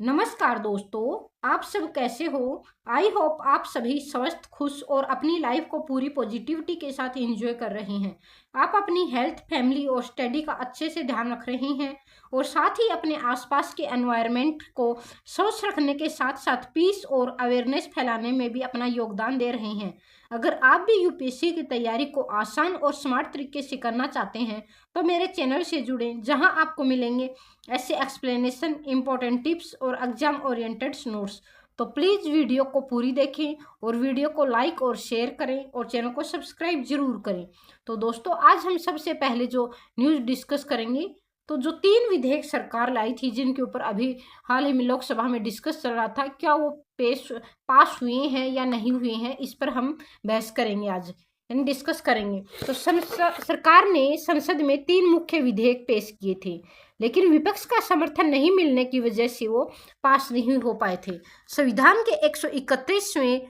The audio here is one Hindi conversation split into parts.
नमस्कार दोस्तों, आप सब कैसे हो। आई होप आप सभी स्वस्थ, खुश और अपनी लाइफ को पूरी पॉजिटिविटी के साथ एंजॉय कर रहे हैं। आप अपनी हेल्थ, फैमिली और स्टडी का अच्छे से ध्यान रख रहे हैं और साथ ही अपने आसपास के एनवायरनमेंट को स्वच्छ रखने के साथ साथ पीस और अवेयरनेस फैलाने में भी अपना योगदान दे रहे हैं। अगर आप भी यूपीएससी की तैयारी को आसान और स्मार्ट तरीके से करना चाहते हैं तो मेरे चैनल से जुड़ें, जहां आपको मिलेंगे ऐसे एक्सप्लेनेशन, इंपॉर्टेंट टिप्स और एग्जाम ओरिएंटेड नोट्स। तो प्लीज़ वीडियो को पूरी देखें और वीडियो को लाइक और शेयर करें और चैनल को सब्सक्राइब जरूर करें। तो दोस्तों, आज हम सबसे पहले जो न्यूज़ डिस्कस करेंगे, तो जो 3 विधेयक सरकार लाई थी जिनके ऊपर अभी हाल ही में लोकसभा में डिस्कस चल रहा था, क्या वो पास हुए हैं या नहीं हुए हैं, इस पर हम बहस करेंगे आज, यानी डिस्कस करेंगे। तो सरकार ने संसद में 3 मुख्य विधेयक पेश किए थे, लेकिन विपक्ष का समर्थन नहीं मिलने की वजह से वो पास नहीं हो पाए थे। संविधान के 131वें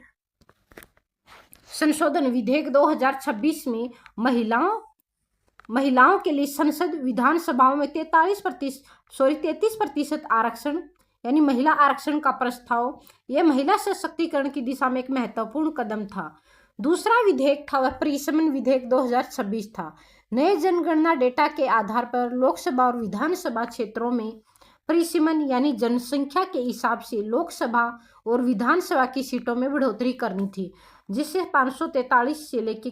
संशोधन विधेयक 2026 में महिलाओं के लिए संसद विधानसभाओं में 33% आरक्षण, यानी महिला आरक्षण का प्रस्ताव, यह महिला सशक्तिकरण की दिशा में एक महत्वपूर्ण कदम था। दूसरा विधेयक था वह परिसीमन विधेयक 2026 था। नए जनगणना डेटा के आधार पर लोकसभा और विधानसभा क्षेत्रों में परिसीमन यानी जनसंख्या के हिसाब से लोकसभा और विधानसभा की सीटों में बढ़ोतरी करनी थी, जिससे 543 से लेके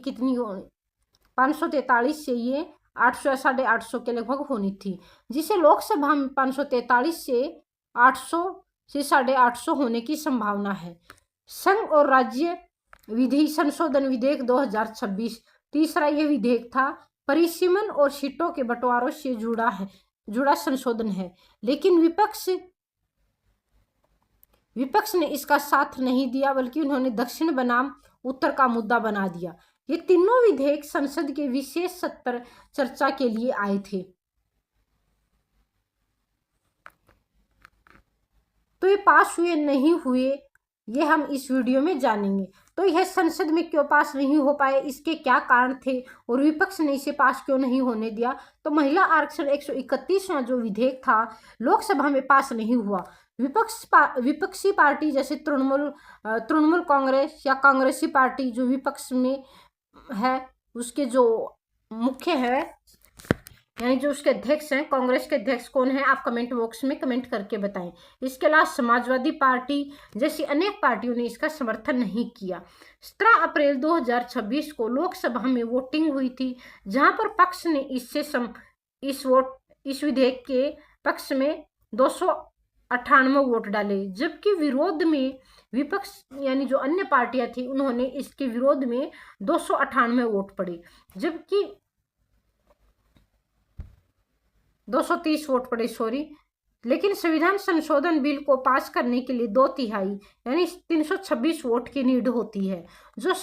543 से ये 800 या 850 के लगभग होनी थी, जिसे लोकसभा में 543 से 800 से 850 होने की संभावना है। संघ और राज्य विधि संशोधन विधेयक 2026 तीसरा यह विधेयक था। परिसीमन और सीटों के बंटवारों से जुड़ा संशोधन है, लेकिन विपक्ष ने इसका साथ नहीं दिया, बल्कि उन्होंने दक्षिण बनाम उत्तर का मुद्दा बना दिया। ये तीनों विधेयक संसद के विशेष सत्र चर्चा के लिए आए थे। तो ये पास हुए नहीं हुए, ये हम इस वीडियो में जानेंगे। तो यह संसद में क्यों पास नहीं हो पाए, इसके क्या कारण थे और विपक्ष ने इसे पास क्यों नहीं होने दिया। तो महिला आरक्षण 131वां जो विधेयक था लोकसभा में पास नहीं हुआ। विपक्षी पार्टी जैसे तृणमूल कांग्रेस या कांग्रेसी पार्टी जो विपक्ष में है, उसके जो मुख्य है, यानी जो उसके अध्यक्ष हैं, कांग्रेस के अध्यक्ष कौन है, आप कमेंट बॉक्स में कमेंट करके बताएं। इसके अलावा समाजवादी पार्टी जैसी अनेक पार्टियों ने इसका समर्थन नहीं किया। 17 अप्रैल 2026 को लोकसभा में वोटिंग हुई थी, जहां पर पक्ष ने इस विधेयक के पक्ष में 298 वोट डाले, जबकि विरोध में विपक्ष यानी जो अन्य पार्टियां थी उन्होंने इसके विरोध में 298 वोट पड़े, जबकि 230 वोट पड़े, लेकिन संविधान संशोधन बिल को पास करने के लिए 2/3 यानी 326 वोट की नीड होती है, जो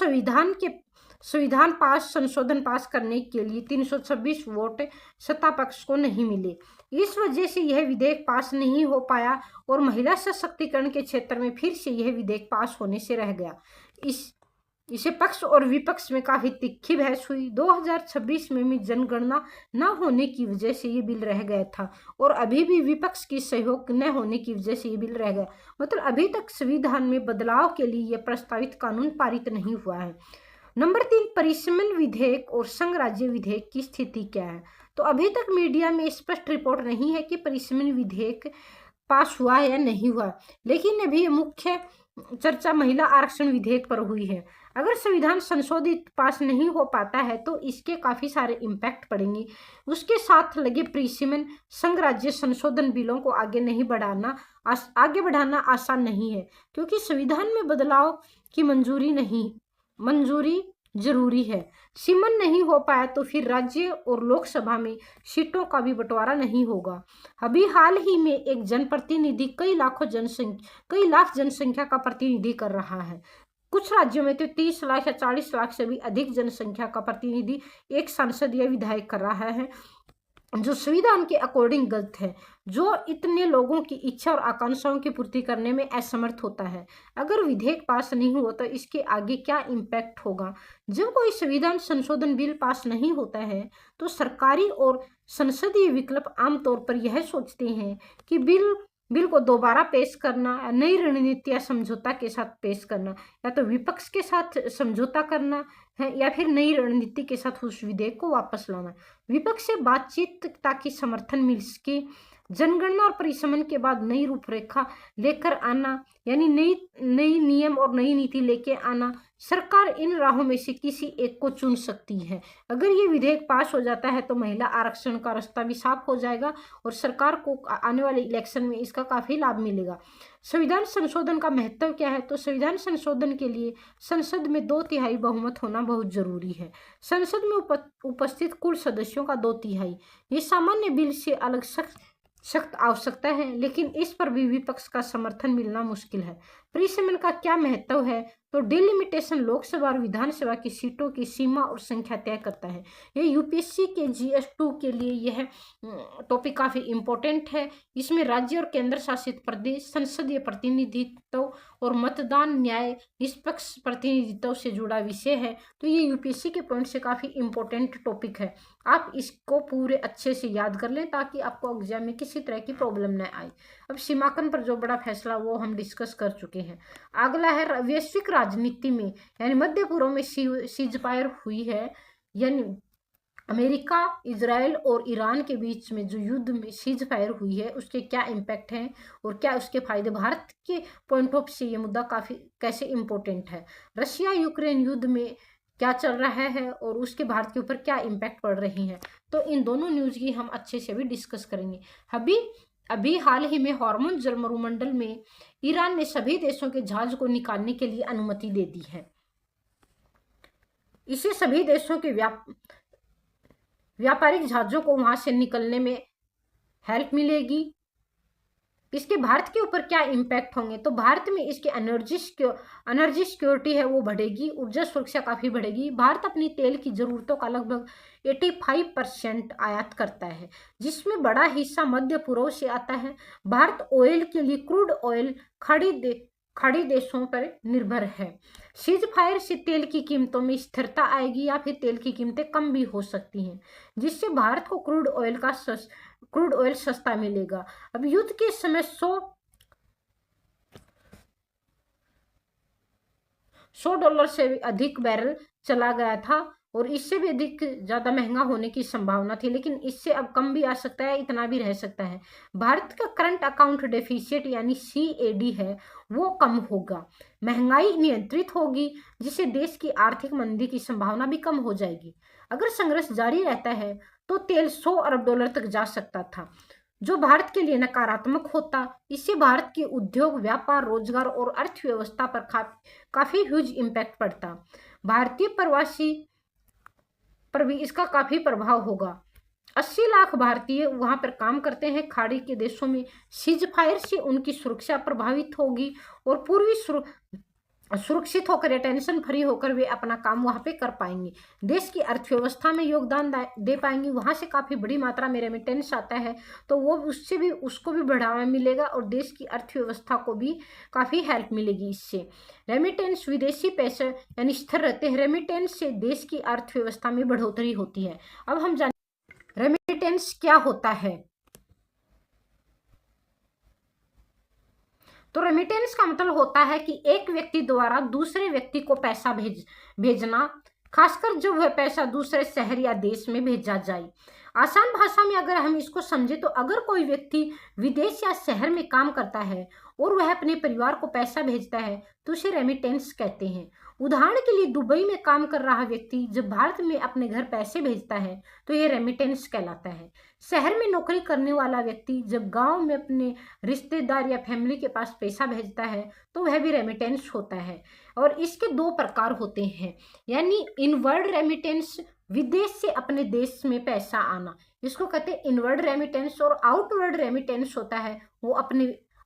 संशोधन पास करने के लिए 326 वोट सत्ता पक्ष को नहीं मिले। इस वजह से यह विधेयक पास नहीं हो पाया और महिला सशक्तिकरण के क्षेत्र में फिर से यह विधेयक पास होने से रह गया। इसे पक्ष और विपक्ष में काफी तीखी बहस हुई। 2026 में भी जनगणना न होने की वजह से ये बिल रह गया था और अभी भी विपक्ष की सहयोग न होने की वजह से ये बिल रह गया। मतलब अभी तक संविधान में बदलाव के लिए यह प्रस्तावित कानून पारित नहीं हुआ है। नंबर 3, परिसीमन विधेयक और संघ राज्य विधेयक की स्थिति क्या है। तो अभी तक मीडिया में स्पष्ट रिपोर्ट नहीं है कि परिसीमन विधेयक पास हुआ है या नहीं हुआ, लेकिन अभी मुख्य चर्चा महिला आरक्षण विधेयक पर हुई है। अगर संविधान संशोधित पास नहीं हो पाता है तो इसके काफी सारे इम्पैक्ट पड़ेंगे। उसके साथ लगे परिसीमन संघ राज्य संशोधन बिलों को आगे बढ़ाना आसान नहीं है, क्योंकि संविधान में बदलाव की मंजूरी जरूरी है। सीमन नहीं हो पाया तो फिर राज्य और लोकसभा में सीटों का भी बंटवारा नहीं होगा। अभी हाल ही में एक जनप्रतिनिधि कई लाख जनसंख्या का प्रतिनिधि कर रहा है। कुछ राज्यों में तो 30 लाख या 40 लाख से भी अधिक जनसंख्या का प्रतिनिधि एक सांसद या विधायक कर रहा है, जो संविधान के अकॉर्डिंग गलत है, जो इतने लोगों की इच्छा और आकांक्षाओं की पूर्ति करने में असमर्थ होता है। अगर विधेयक पास नहीं हुआ तो इसके आगे क्या इम्पैक्ट होगा। जब कोई संविधान संशोधन बिल पास नहीं होता है तो सरकारी और संसदीय विकल्प आमतौर पर यह सोचते हैं कि बिल बिल को दोबारा पेश करना, नई रणनीति या समझौता के साथ पेश करना, या तो विपक्ष के साथ समझौता करना है या फिर नई रणनीति के साथ उस विधेयक को वापस लाना। विपक्ष से बातचीत ताकि समर्थन मिल सके, जनगणना और परिसमन के बाद नई रूपरेखा लेकर आना, यानी नई नियम और नई नीति लेके आना। सरकार इन राहों में से किसी एक को चुन सकती है। अगर ये विधेयक पास हो जाता है तो महिला आरक्षण का रास्ता भी साफ हो जाएगा और सरकार को आने वाले इलेक्शन में इसका काफी लाभ मिलेगा। संविधान संशोधन का महत्व क्या है? तो संविधान संशोधन के लिए संसद में 2/3 बहुमत होना बहुत जरूरी है। संसद में उपस्थित कुल सदस्यों का 2/3। ये सामान्य बिल से अलग सख्त आवश्यकता है, लेकिन इस पर भी विपक्ष का समर्थन मिलना मुश्किल है। परिसमन का क्या महत्व है? तो डिलिमिटेशन लोकसभा और विधानसभा की सीटों की सीमा और संख्या तय करता है। ये यूपीएससी के GS2 के लिए यह टॉपिक काफी इम्पोर्टेंट है। इसमें राज्य और केंद्र शासित प्रदेश, संसदीय प्रतिनिधित्व और मतदान न्याय निष्पक्ष प्रतिनिधित्व से जुड़ा विषय है। तो ये यूपीएससी के पॉइंट से काफी इम्पोर्टेंट टॉपिक है। आप इसको पूरे अच्छे से याद कर लें ताकि आपको एग्जाम में किसी तरह की प्रॉब्लम न आए। अब सीमांकन पर जो बड़ा फैसला वो हम डिस्कस कर चुके हैं। अगला है वैश्विक राजनीति में, यानी मध्य पूर्व में सीजफायर हुई है, यानी अमेरिका, इजराइल और ईरान के बीच में जो युद्ध में सीजफायर हुई है उसके क्या इम्पैक्ट हैं और क्या उसके फायदे। भारत के पॉइंट ऑफ से ये मुद्दा काफी कैसे इम्पोर्टेंट है। रशिया यूक्रेन युद्ध में क्या चल रहा है और उसके भारत के ऊपर क्या इम्पैक्ट पड़ रही है। तो इन दोनों न्यूज की हम अच्छे से भी डिस्कस करेंगे। अभी हाल ही में हार्मोन जलमरुमंडल में ईरान ने सभी देशों के जहाज को निकालने के लिए अनुमति दे दी है। इससे सभी देशों के व्यापारिक जहाजों को वहां से निकलने में हेल्प मिलेगी। इसके भारत के ऊपर क्या इम्पैक्ट होंगे? तो भारत में इसके एनर्जी सिक्योरिटी है वो बढ़ेगी, ऊर्जा सुरक्षा काफी बढ़ेगी। भारत अपनी तेल की जरूरतों का लगभग 85% आयात करता है, जिसमें बड़ा हिस्सा मध्य पूर्व से आता है। भारत ऑयल के लिए क्रूड ऑयल खाड़ी देशों पर निर्भर है। सीजफायर से तेल की कीमतों में स्थिरता आएगी या फिर तेल की कीमतें कम भी हो सकती हैं, जिससे भारत को क्रूड ऑयल सस्ता मिलेगा। अब युद्ध के समय $100 से अधिक बैरल चला गया था और इससे भी अधिक ज्यादा महंगा होने की संभावना थी, लेकिन इससे अब कम भी आ सकता है, इतना भी रह सकता है। भारत का करंट अकाउंट डेफिसिट यानी CAD है वो कम होगा, महंगाई नियंत्रित होगी, जिससे देश की आर्थिक मंदी की संभावना भी कम हो जाएगी। अगर संघर्ष जारी रहता है तो तेल $100 अरब तक जा सकता था, जो भारत के लिए नकारात्मक होता। इससे भारत के उद्योग, व्यापार, रोजगार और अर्थव्यवस्था पर काफी ह्यूज इम्पैक्ट पड़ता। भारतीय प्रवासी पर भी इसका काफी प्रभाव होगा। 80 लाख भारतीय वहां पर काम करते हैं खाड़ी के देशों में। सीजफायर से उनकी सुरक्षा प्रभावित होगी और पूर्वी सुरक्षित होकर या टेंशन फ्री होकर वे अपना काम वहां पे कर पाएंगे, देश की अर्थव्यवस्था में योगदान दे पाएंगे। वहां से काफी बड़ी मात्रा में रेमिटेंस आता है तो वो उसको भी बढ़ावा मिलेगा और देश की अर्थव्यवस्था को भी काफी हेल्प मिलेगी। इससे रेमिटेंस विदेशी पैसे यानी स्थिर रहते हैं। रेमिटेंस से देश की अर्थव्यवस्था में बढ़ोतरी होती है। अब हम जाने रेमिटेंस क्या होता है। तो रेमिटेंस का मतलब होता है कि एक व्यक्ति द्वारा दूसरे व्यक्ति को पैसा भेजना, खासकर जब वह पैसा दूसरे शहर या देश में भेजा जाए। आसान भाषा में अगर हम इसको समझे तो अगर कोई व्यक्ति विदेश या शहर में काम करता है और वह अपने परिवार को पैसा भेजता है तो उसे रेमिटेंस कहते हैं। उदाहरण के लिए दुबई में काम कर रहा व्यक्ति जब भारत में अपने घर पैसे भेजता है तो यह रेमिटेंस कहलाता है। शहर में नौकरी करने वाला व्यक्ति जब गांव में अपने रिश्तेदार या फैमिली के पास पैसा भेजता है तो वह भी रेमिटेंस होता है। और इसके 2 प्रकार होते हैं, यानी इनवर्ड रेमिटेंस, विदेश से अपने देश में पैसा आना, इसको कहते हैं इनवर्ड रेमिटेंस। और आउटवर्ड रेमिटेंस होता है वो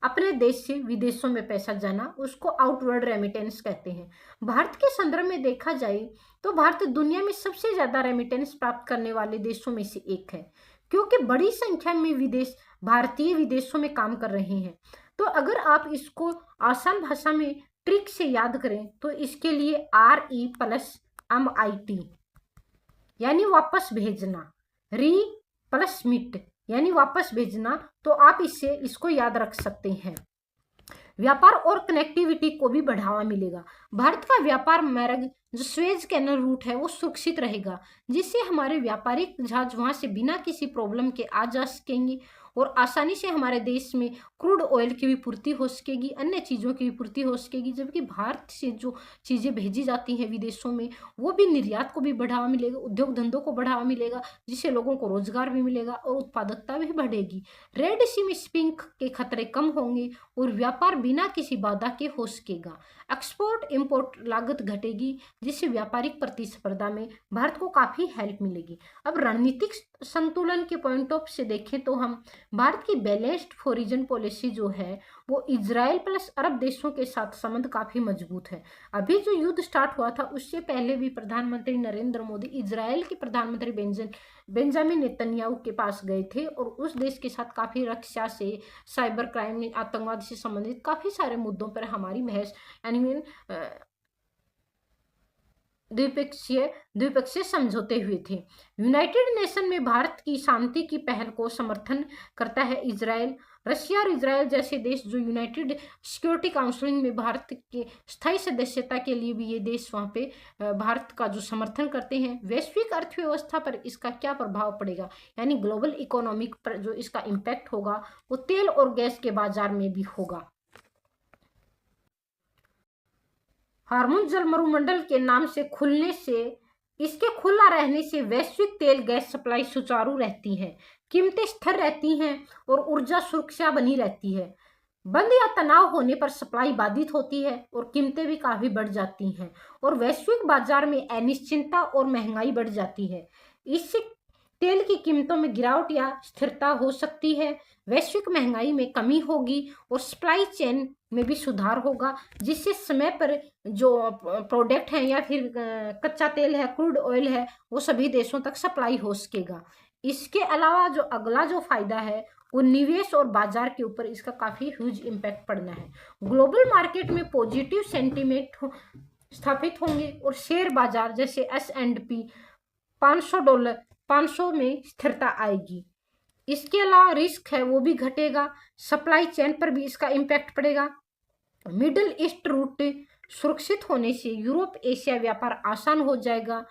अपने देश से विदेशों में पैसा जाना, उसको आउटवर्ड रेमिटेंस कहते हैं। भारत के संदर्भ में देखा जाए तो भारत दुनिया में सबसे ज्यादा रेमिटेंस प्राप्त करने वाले देशों में से एक है, क्योंकि बड़ी संख्या में भारतीय विदेशों में काम कर रहे हैं। तो अगर आप इसको आसान भाषा में ट्रिक से याद करें तो इसके लिए RE+MIT यानी वापस भेजना, री प्लस मिट यानी वापस भेजना, तो आप इसको याद रख सकते हैं। व्यापार और कनेक्टिविटी को भी बढ़ावा मिलेगा। भारत का व्यापार मार्ग जो स्वेज कैनल रूट है वो सुरक्षित रहेगा, जिससे हमारे व्यापारिक जहाज वहां से बिना किसी प्रॉब्लम के आ जा सकेंगे और आसानी से हमारे देश में क्रूड ऑयल की भी पूर्ति हो सकेगी, अन्य चीज़ों की भी पूर्ति हो सकेगी। जबकि भारत से जो चीज़ें भेजी जाती हैं विदेशों में, वो भी निर्यात को भी बढ़ावा मिलेगा, उद्योग धंधों को बढ़ावा मिलेगा, जिससे लोगों को रोजगार भी मिलेगा और उत्पादकता भी बढ़ेगी। रेड सी में शिपिंग के खतरे कम होंगे और व्यापार बिना किसी बाधा के हो सकेगा। एक्सपोर्ट इंपोर्ट लागत घटेगी, जिससे व्यापारिक प्रतिस्पर्धा में भारत को काफ़ी हेल्प मिलेगी। अब रणनीतिक संतुलन के पॉइंट ऑफ से देखें तो हम भारत की बैलेंस्ड फॉरेन पॉलिसी जो है वो इजराइल प्लस अरब देशों के साथ संबंध काफ़ी मजबूत है। अभी जो युद्ध स्टार्ट हुआ था उससे पहले भी प्रधानमंत्री नरेंद्र मोदी इजराइल के प्रधानमंत्री बेंजामिन नेतन्याहू के पास गए थे और उस देश के साथ काफ़ी रक्षा से, साइबर क्राइम, आतंकवाद से संबंधित काफ़ी सारे मुद्दों पर हमारी बहस यानी द्विपक्षीय समझौते हुए थे। यूनाइटेड नेशन में भारत की शांति की पहल को समर्थन करता है इजराइल। रशिया और इजराइल जैसे देश जो यूनाइटेड सिक्योरिटी काउंसिल में भारत के स्थायी सदस्यता के लिए भी ये देश वहाँ पे भारत का जो समर्थन करते हैं। वैश्विक अर्थव्यवस्था पर इसका क्या प्रभाव पड़ेगा, यानी ग्लोबल इकोनॉमिक पर जो इसका इम्पैक्ट होगा वो तेल और गैस के बाजार में भी होगा। हार्मुज जलमरुमंडल के नाम से खुलने से, इसके खुला रहने से वैश्विक तेल गैस सप्लाई सुचारू रहती है, कीमतें स्थिर रहती हैं और ऊर्जा सुरक्षा बनी रहती है। बंद या तनाव होने पर सप्लाई बाधित होती है और कीमतें भी काफ़ी बढ़ जाती हैं और वैश्विक बाजार में अनिश्चितता और महंगाई बढ़ जाती है। इससे तेल की कीमतों में गिरावट या स्थिरता हो सकती है, वैश्विक महंगाई में कमी होगी और सप्लाई चेन में भी सुधार होगा, जिससे समय पर जो प्रोडक्ट हैं या फिर कच्चा तेल है, क्रूड ऑयल है, वो सभी देशों तक सप्लाई हो सकेगा। इसके अलावा जो अगला जो फायदा है वो निवेश और बाजार के ऊपर इसका काफ़ी ह्यूज इम्पैक्ट पड़ना है। ग्लोबल मार्केट में पॉजिटिव सेंटीमेंट स्थापित होंगे और शेयर बाजार जैसे S&P $500 में स्थिरता आएगी। इसके अलावा रिस्क है वो भी घटेगा, सप्लाई चेन पर भी इसका इम्पैक्ट पड़ेगा। मिडिल ईस्ट रूट सुरक्षित होने से यूरोप एशिया व्यापार आसान हो जाएगा।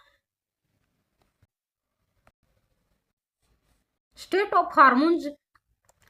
स्ट्रेट ऑफ हार्मुज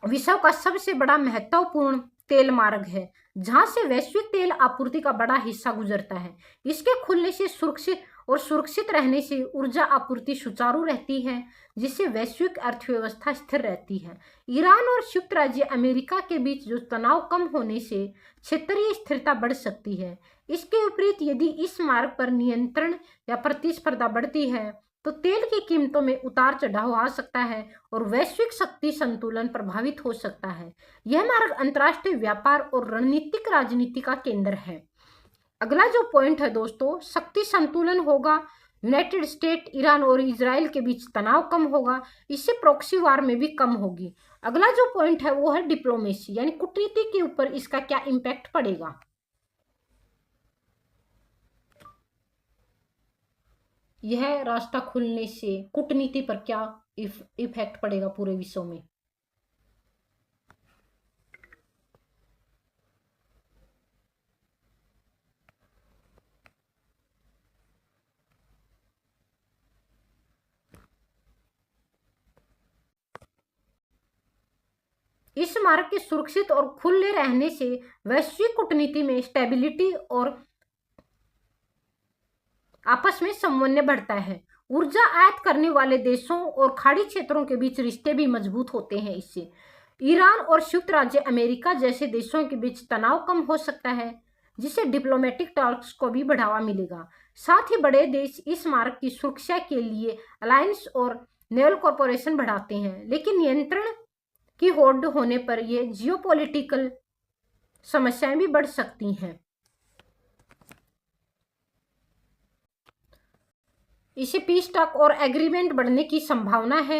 विश्व का सबसे बड़ा महत्वपूर्ण तेल मार्ग है, जहां से वैश्विक तेल आपूर्ति का बड़ा हिस्सा गुजरता है। इसके खुलने से सुरक्षित रहने से ऊर्जा आपूर्ति सुचारू रहती है, जिससे वैश्विक अर्थव्यवस्था स्थिर रहती है। ईरान और संयुक्त राज्य अमेरिका के बीच जो तनाव कम होने से क्षेत्रीय स्थिरता बढ़ सकती है। इसके विपरीत यदि इस मार्ग पर नियंत्रण या प्रतिस्पर्धा बढ़ती है तो तेल की कीमतों में उतार चढ़ाव आ सकता है और वैश्विक शक्ति संतुलन प्रभावित हो सकता है। यह मार्ग अंतर्राष्ट्रीय व्यापार और रणनीतिक राजनीति का केंद्र है। अगला जो पॉइंट है दोस्तों, शक्ति संतुलन होगा। यूनाइटेड स्टेट, ईरान और इजराइल के बीच तनाव कम होगा, इससे प्रॉक्सी वार में भी कम होगी। अगला जो पॉइंट है वो है डिप्लोमेसी, यानी कूटनीति के ऊपर इसका क्या इम्पैक्ट पड़ेगा। यह रास्ता खुलने से कूटनीति पर क्या इफेक्ट पड़ेगा पूरे विश्व में। इस मार्ग के सुरक्षित और खुले रहने से वैश्विक कूटनीति में स्टेबिलिटी और आपस में समन्वय बढ़ता है। ऊर्जा आयात करने वाले देशों और खाड़ी क्षेत्रों के बीच रिश्ते भी मजबूत होते हैं। इससे ईरान और संयुक्त राज्य अमेरिका जैसे देशों के बीच तनाव कम हो सकता है, जिससे डिप्लोमेटिक टॉक्स को भी बढ़ावा मिलेगा। साथ ही बड़े देश इस मार्ग की सुरक्षा के लिए अलायंस और नेवल कॉर्पोरेशन बढ़ाते हैं, लेकिन नियंत्रण की होड़ होने पर ये जियोपॉलिटिकल समस्याएं भी बढ़ सकती हैं। इसे पीस टॉक और एग्रीमेंट बढ़ने की संभावना है,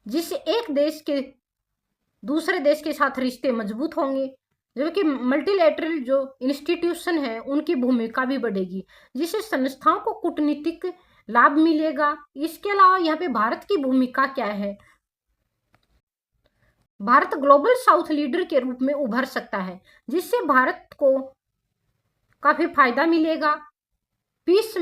जिससे एक देश के दूसरे देश के साथ रिश्ते मजबूत होंगे, जबकि मल्टीलैटरल जो इंस्टीट्यूशन है उनकी भूमिका भी बढ़ेगी, जिससे संस्थाओं को कूटनीतिक लाभ मिलेगा। इसके अलावा यहाँ पे भारत की भूमिका क्या है, भारत ग्लोबल साउथ लीडर के रूप में उभर सकता है, जिससे भारत को काफी फायदा मिलेगा। पीस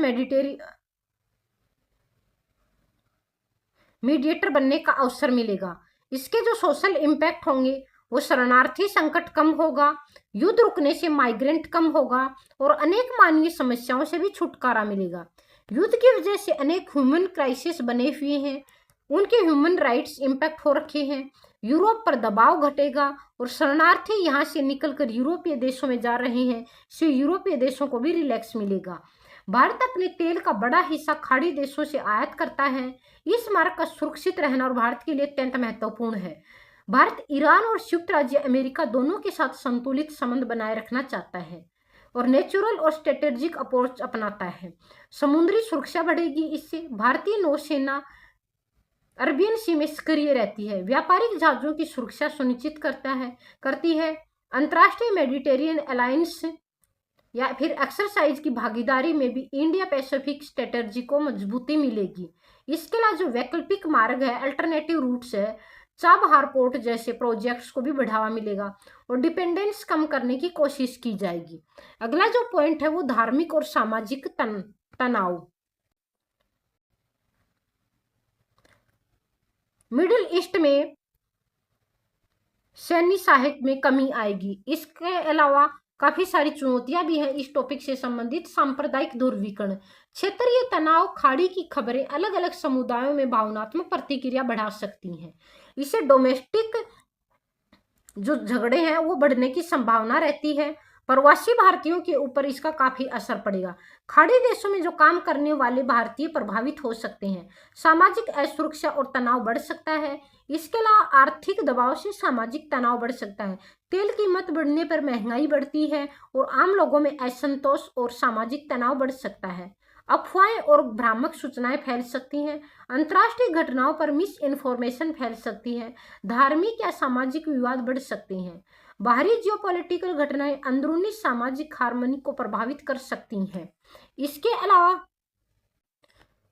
मीडिएटर बनने का अवसर मिलेगा। इसके जो सोशल इम्पैक्ट होंगे वो शरणार्थी संकट कम होगा, युद्ध रुकने से माइग्रेंट कम होगा और अनेक मानवीय समस्याओं से भी छुटकारा मिलेगा। युद्ध की वजह से अनेक ह्यूमन क्राइसिस बने हुए हैं, उनके ह्यूमन राइट्स इम्पैक्ट हो रखे हैं। यूरोप पर दबाव घटेगा और शरणार्थी यहाँ से निकलकर यूरोपीय देशों में जा रहे हैं, इससे यूरोपीय देशों को भी रिलैक्स मिलेगा। भारत अपने तेल का बड़ा हिस्सा खाड़ी देशों से आयात करता है। इस मार्ग का सुरक्षित रहना और भारत के लिए अत्यंत महत्वपूर्ण है। भारत ईरान और संयुक्त राज्य अमेरिका दोनों के साथ संतुलित संबंध बनाए रखना चाहता है और नेचुरल और स्ट्रेटेजिक अप्रोच अपनाता है। समुद्री सुरक्षा बढ़ेगी, इससे भारतीय नौसेना अरबियन सी में सक्रिय रहती है, व्यापारिक जहाजों की सुरक्षा सुनिश्चित करती है। अंतर्राष्ट्रीय मेडिटेरियन अलायंस या फिर एक्सरसाइज की भागीदारी में भी इंडिया पैसिफिक स्ट्रेटजी को मजबूती मिलेगी। इसके अलावा जो वैकल्पिक मार्ग है, अल्टरनेटिव रूट्स है, चाबहार पोर्ट जैसे प्रोजेक्ट्स को भी बढ़ावा मिलेगा और डिपेंडेंस कम करने की कोशिश की जाएगी। अगला जो पॉइंट है वो धार्मिक और सामाजिक तनाव। मिडिल ईस्ट में सैन्य सहायता में कमी आएगी। इसके अलावा काफी सारी चुनौतियां भी हैं इस टॉपिक से संबंधित। सांप्रदायिक ध्रुवीकरण, क्षेत्रीय तनाव, खाड़ी की खबरें अलग अलग समुदायों में भावनात्मक प्रतिक्रिया बढ़ा सकती हैं। इसे डोमेस्टिक जो झगड़े हैं वो बढ़ने की संभावना रहती है। प्रवासी भारतीयों के ऊपर इसका काफी असर पड़ेगा। खाड़ी देशों में जो काम करने वाले भारतीय प्रभावित हो सकते हैं। सामाजिक असुरक्षा और तनाव बढ़ सकता है। इसके अलावा आर्थिक दबाव से सामाजिक तनाव बढ़ सकता है। तेल कीमत बढ़ने पर महंगाई बढ़ती है और आम लोगों में असंतोष और सामाजिक तनाव बढ़ सकता है। अफवाहें और भ्रामक सूचनाएं फैल सकती हैं। अंतर्राष्ट्रीय घटनाओं पर मिस इन्फॉर्मेशन फैल सकती है। धार्मिक या सामाजिक विवाद बढ़ सकते हैं। बाहरी जियोपॉलिटिकल घटनाएं अंदरूनी सामाजिक हार्मनी को प्रभावित कर सकती हैं। इसके अलावा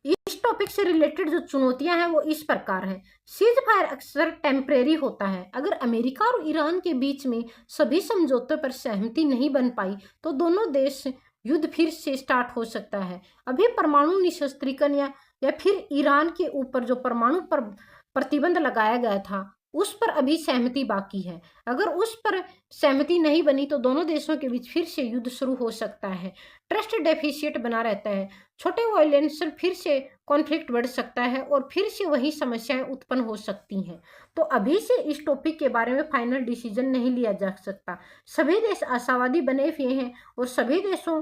इस टॉपिक से रिलेटेड जो चुनौतियां हैं वो इस प्रकार है। सीज फायर अक्सर टेम्परेरी होता है। अगर अमेरिका और ईरान के बीच में सभी समझौतों पर सहमति नहीं बन पाई तो दोनों देश युद्ध फिर से स्टार्ट हो सकता है। अभी परमाणु निशस्त्रीकरण या फिर ईरान के ऊपर जो परमाणु पर प्रतिबंध लगाया गया था उस पर अभी सहमति बाकी है। अगर उस पर सहमति नहीं बनी तो दोनों देशों के बीच फिर से युद्ध शुरू हो सकता है। ट्रस्ट डेफिसिट बना रहता है। छोटे वायलेंस फिर से कॉन्फ्लिक्ट बढ़ सकता है और फिर से वही समस्याएं उत्पन्न हो सकती हैं। तो अभी से इस टॉपिक के बारे में फाइनल डिसीजन नहीं लिया जा सकता। सभी देश आशावादी बने हुए हैं और सभी देशों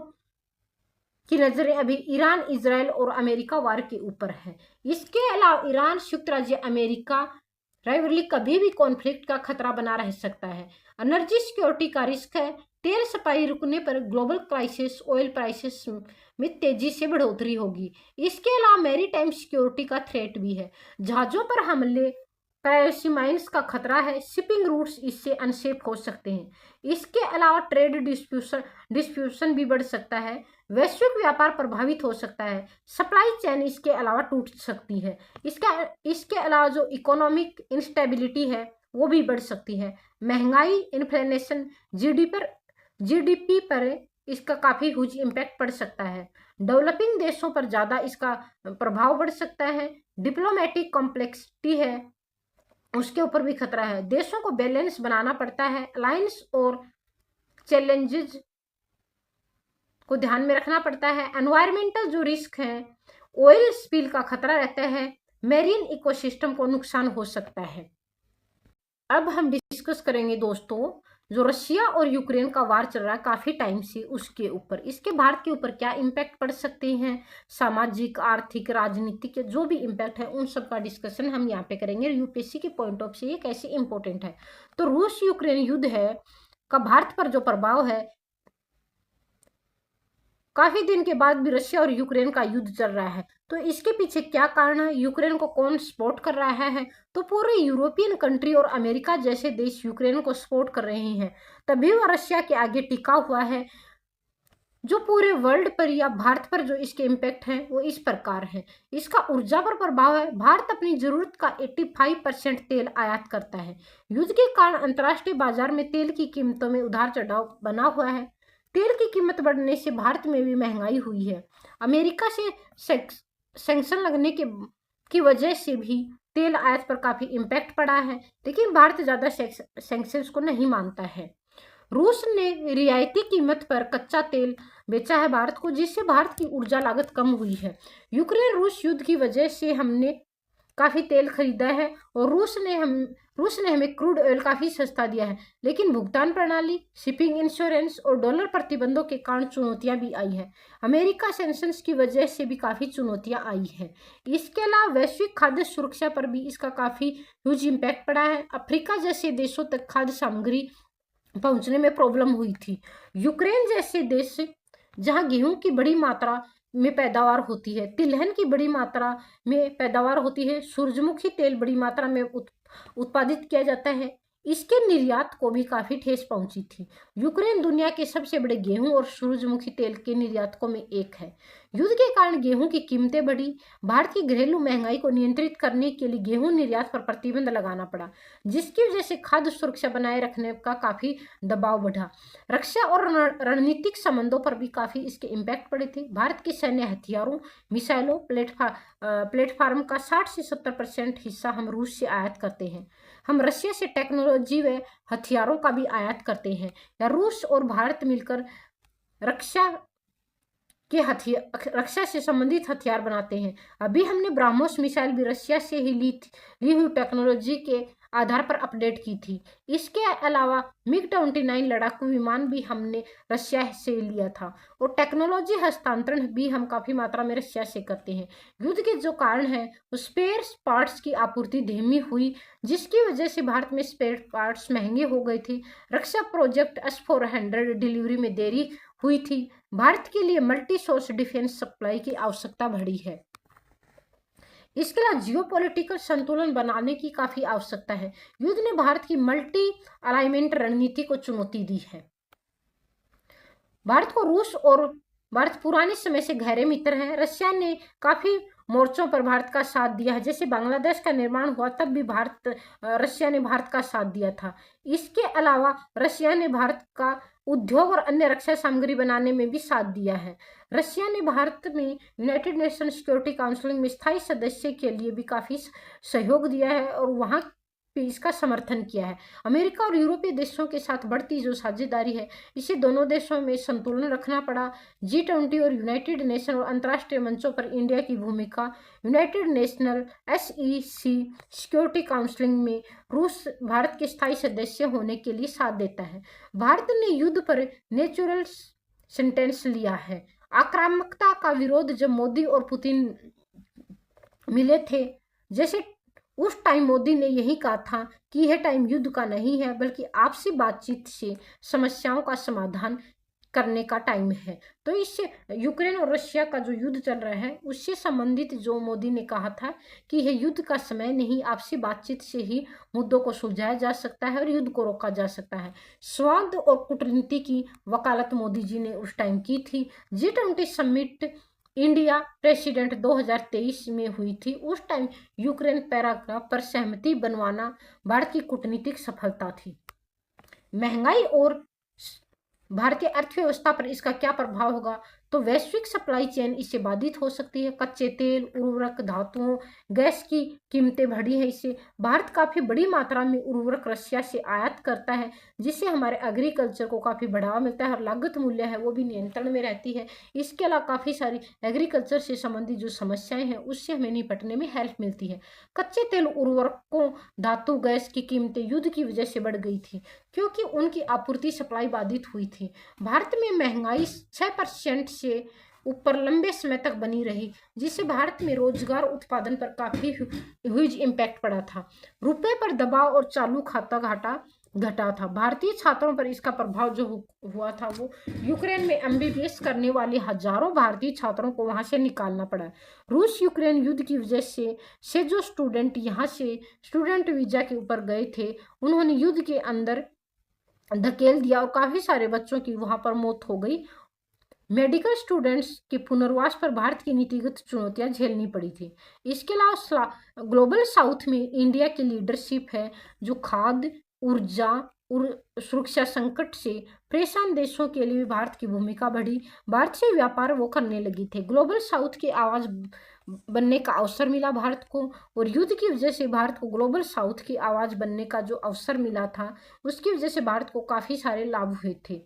की नजरें अभी ईरान, इजराइल और अमेरिका वार के ऊपर है। इसके अलावा ईरान, संयुक्त राज्य अमेरिका राइवलरी कभी भी कॉन्फ्लिक्ट का खतरा बना रह सकता है। एनर्जी सिक्योरिटी का रिस्क है। तेल सप्लाई रुकने पर ग्लोबल क्राइसिस, ऑयल प्राइसेस में तेजी से बढ़ोतरी होगी। इसके अलावा मैरीटाइम सिक्योरिटी का थ्रेट भी है। जहाजों पर हमले, प्राइवेसी माइंस का खतरा है। शिपिंग रूट्स इससे अनसेफ हो सकते हैं। इसके अलावा ट्रेड डिस्प्यूशन भी बढ़ सकता है। वैश्विक व्यापार प्रभावित हो सकता है। सप्लाई चेन इसके अलावा टूट सकती है। इसके अलावा जो इकोनॉमिक इंस्टेबिलिटी है वो भी बढ़ सकती है। महंगाई, इन्फ्लेशन, जीडीपी पर इसका काफी ह्यूज इम्पैक्ट पड़ सकता है। डेवलपिंग देशों पर ज्यादा इसका प्रभाव बढ़ सकता है। डिप्लोमेटिक कॉम्प्लेक्सिटी है उसके ऊपर भी खतरा है। देशों को बैलेंस बनाना पड़ता है। अलायंस और चैलेंजेस को ध्यान में रखना पड़ता है। एनवायरमेंटल जो रिस्क है, ऑयल स्पिल का खतरा रहता है। मेरीन इकोसिस्टम को नुकसान हो सकता है। अब हम डिस्कस करेंगे दोस्तों जो रशिया और यूक्रेन का वार चल रहा है काफी टाइम से, उसके ऊपर, इसके भारत के ऊपर क्या इम्पैक्ट पड़ सकते हैं, सामाजिक, आर्थिक, राजनीतिक जो भी इम्पैक्ट है उन सब का डिस्कशन हम यहाँ पे करेंगे। यूपीएससी के पॉइंट ऑफ से ये कैसे इंपॉर्टेंट है। तो रूस यूक्रेन युद्ध है का भारत पर जो प्रभाव है, काफी दिन के बाद भी रशिया और यूक्रेन का युद्ध चल रहा है तो इसके पीछे क्या कारण है, यूक्रेन को कौन सपोर्ट कर रहा है। तो पूरे यूरोपियन कंट्री और अमेरिका जैसे देश यूक्रेन को सपोर्ट कर रहे हैं, तभी वह रशिया के आगे टिका हुआ है। जो पूरे वर्ल्ड पर या भारत पर जो इसके इम्पैक्ट हैं वो इस प्रकार है। इसका ऊर्जा पर प्रभाव है। भारत अपनी जरूरत का 85% तेल आयात करता है। युद्ध के कारण अंतर्राष्ट्रीय बाजार में तेल की कीमतों में उतार चढ़ाव बना हुआ है। तेल की कीमत बढ़ने से भारत में भी महंगाई हुई है। अमेरिका से सैंक्शन लगने की वजह से भी तेल आयात पर काफी इम्पैक्ट पड़ा है, लेकिन भारत ज्यादा सैंक्शंस को नहीं मानता है। रूस ने रियायती कीमत पर कच्चा तेल बेचा है भारत को, जिससे भारत की ऊर्जा लागत कम हुई है। यूक्रेन रूस युद्ध की वजह से हमने काफी तेल खरीदा है और रूस ने हमें क्रूड ऑयल काफी सस्ता दिया है, लेकिन भुगतान प्रणाली, शिपिंग इंश्योरेंस और डॉलर प्रतिबंधों के कारण चुनौतियां भी आई है। अमेरिका सैंक्शंस की वजह से भी काफी चुनौतियां आई है। इसके अलावा वैश्विक खाद्य सुरक्षा पर भी इसका काफी ह्यूज इम्पैक्ट पड़ा है। अफ्रीका जैसे देशों तक खाद्य सामग्री पहुंचने में प्रॉब्लम हुई थी। यूक्रेन जैसे देश जहां गेहूं की बड़ी मात्रा में पैदावार होती है, तिलहन की बड़ी मात्रा में पैदावार होती है, सूरजमुखी तेल बड़ी मात्रा में उत्पादित किया जाता है, इसके निर्यात को भी काफी ठेस पहुंची थी। यूक्रेन दुनिया के सबसे बड़े गेहूं और सूरजमुखी तेल के निर्यातकों में एक है। युद्ध के कारण गेहूं की कीमतें बढ़ी। भारत की घरेलू महंगाई को नियंत्रित करने के लिए गेहूं निर्यात पर प्रतिबंध लगाना पड़ा, जिसकी वजह से खाद्य सुरक्षा बनाए रखने का काफी दबाव बढ़ा। रक्षा और रणनीतिक संबंधों पर भी काफी इसके इम्पैक्ट पड़े थे। भारत के सैन्य हथियारों, मिसाइलों, प्लेटफार्म का 60 से 70% हिस्सा हम रूस से आयात करते हैं। हम रशिया से टेक्नोलॉजी व हथियारों का भी आयात करते हैं, या रूस और भारत मिलकर रक्षा से संबंधित हथियार बनाते हैं। अभी हमने ब्राह्मोस मिसाइल भी रशिया से ही ली हुई टेक्नोलॉजी के आधार पर अपडेट की थी। इसके अलावा MiG-29 लड़ाकू विमान भी हमने रशिया से लिया था, और टेक्नोलॉजी हस्तांतरण भी हम काफी मात्रा में रशिया से करते हैं। युद्ध के जो कारण है वो स्पेयर पार्ट्स की आपूर्ति धीमी हुई, जिसकी वजह से भारत में स्पेयर पार्ट्स महंगे हो गए थे। रक्षा प्रोजेक्ट S-400 डिलीवरी में देरी हुई थी। भारत के लिए मल्टी सोर्स डिफेंस सप्लाई की आवश्यकता बढ़ी है। इसके अलावा जियोपॉलिटिकल संतुलन बनाने की काफी आवश्यकता है। युद्ध ने भारत की मल्टी अलाइनमेंट रणनीति को चुनौती दी है। भारत पुराने समय से गहरे मित्र हैं। रशिया ने काफी मोर्चों पर भारत का साथ दिया है। जैसे बांग्लादेश का निर्माण हुआ तब भी रशिया ने भारत का साथ दिया था। इसके अलावा रशिया ने भारत का उद्योग और अन्य रक्षा सामग्री बनाने में भी साथ दिया है। रशिया ने भारत में यूनाइटेड नेशन सिक्योरिटी काउंसिल में स्थायी सदस्य के लिए भी काफी सहयोग दिया है और वहां पे इसका समर्थन किया है। अमेरिका और यूरोपीय देशों के साथ बढ़ती जो साझेदारी है, इसे दोनों देशों में संतुलन रखना पड़ा। G20 और यूनाइटेड नेशन और अंतर्राष्ट्रीय मंचों पर इंडिया की भूमिका। United national SEC security council में रूस भारत के स्थायी सदस्य होने के लिए साथ देता है। भारत ने युद्ध पर नेचुरल सेंटेंस लिया है। आक्रामकता का विरोध जब मोदी और पुतिन मिले थे, जैसे उस टाइम मोदी ने यही कहा था कि यह टाइम युद्ध का नहीं है, बल्कि आपसी बातचीत से समस्याओं का समाधान करने का टाइम है। तो इससे यूक्रेन और रशिया का जो युद्ध चल रहा है उससे संबंधित जो मोदी ने कहा था कि यह युद्ध का समय नहीं, आपसी बातचीत से ही मुद्दों को सुलझाया जा सकता है और युद्ध को रोका जा सकता है। स्वाद और कूटनीति की वकालत मोदी जी ने उस टाइम की थी। G20 समिट इंडिया प्रेसिडेंट 2023 में हुई थी। उस टाइम यूक्रेन पैराग्राफ पर सहमति बनवाना भारत की कूटनीतिक सफलता थी। महंगाई और भारतीय अर्थव्यवस्था पर इसका क्या प्रभाव होगा, तो वैश्विक सप्लाई चेन इससे बाधित हो सकती है। कच्चे तेल, उर्वरक, धातुओं, गैस की कीमतें बढ़ी है। इससे भारत काफी बड़ी मात्रा में उर्वरक रशिया से आयात करता है, जिससे हमारे एग्रीकल्चर को काफी बढ़ावा मिलता है और लागत मूल्य है वो भी नियंत्रण में रहती है। इसके अलावा काफी सारी एग्रीकल्चर से संबंधित जो समस्याएं हैं उससे हमें निपटने में हेल्प मिलती है। कच्चे तेल, उर्वरकों, धातु, गैस की कीमतें युद्ध की वजह से बढ़ गई थी, क्योंकि उनकी आपूर्ति सप्लाई बाधित हुई थी। भारत में महंगाई 6% से ऊपर लंबे समय तक बनी रही, जिससे भारत में रोजगार उत्पादन पर काफी ह्यूज इम्पैक्ट पड़ा था। रुपए पर दबाव और चालू खाता घटा था। भारतीय छात्रों पर इसका प्रभाव जो हुआ था वो यूक्रेन में MBBS करने वाले हजारों भारतीय छात्रों को वहां से निकालना पड़ा। रूस यूक्रेन युद्ध की वजह से जो स्टूडेंट यहाँ से स्टूडेंट वीजा के ऊपर गए थे, उन्होंने युद्ध के अंदर धकेल दिया और काफी सारे बच्चों की वहां पर मौत हो गई। मेडिकल स्टूडेंट्स के पुनर्वास पर भारत की नीतिगत चुनौतियां झेलनी पड़ी थी। इसके अलावा ग्लोबल साउथ में इंडिया की लीडरशिप है, जो खाद्य, ऊर्जा और सुरक्षा संकट से परेशान देशों के लिए भारत की भूमिका बढ़ी। भारत से व्यापार वो करने लगी थे। ग्लोबल साउथ की आवाज बनने का अवसर मिला भारत को, और युद्ध की वजह से भारत को ग्लोबल साउथ की आवाज बनने का जो अवसर मिला था, उसकी वजह से भारत को काफी सारे लाभ हुए थे।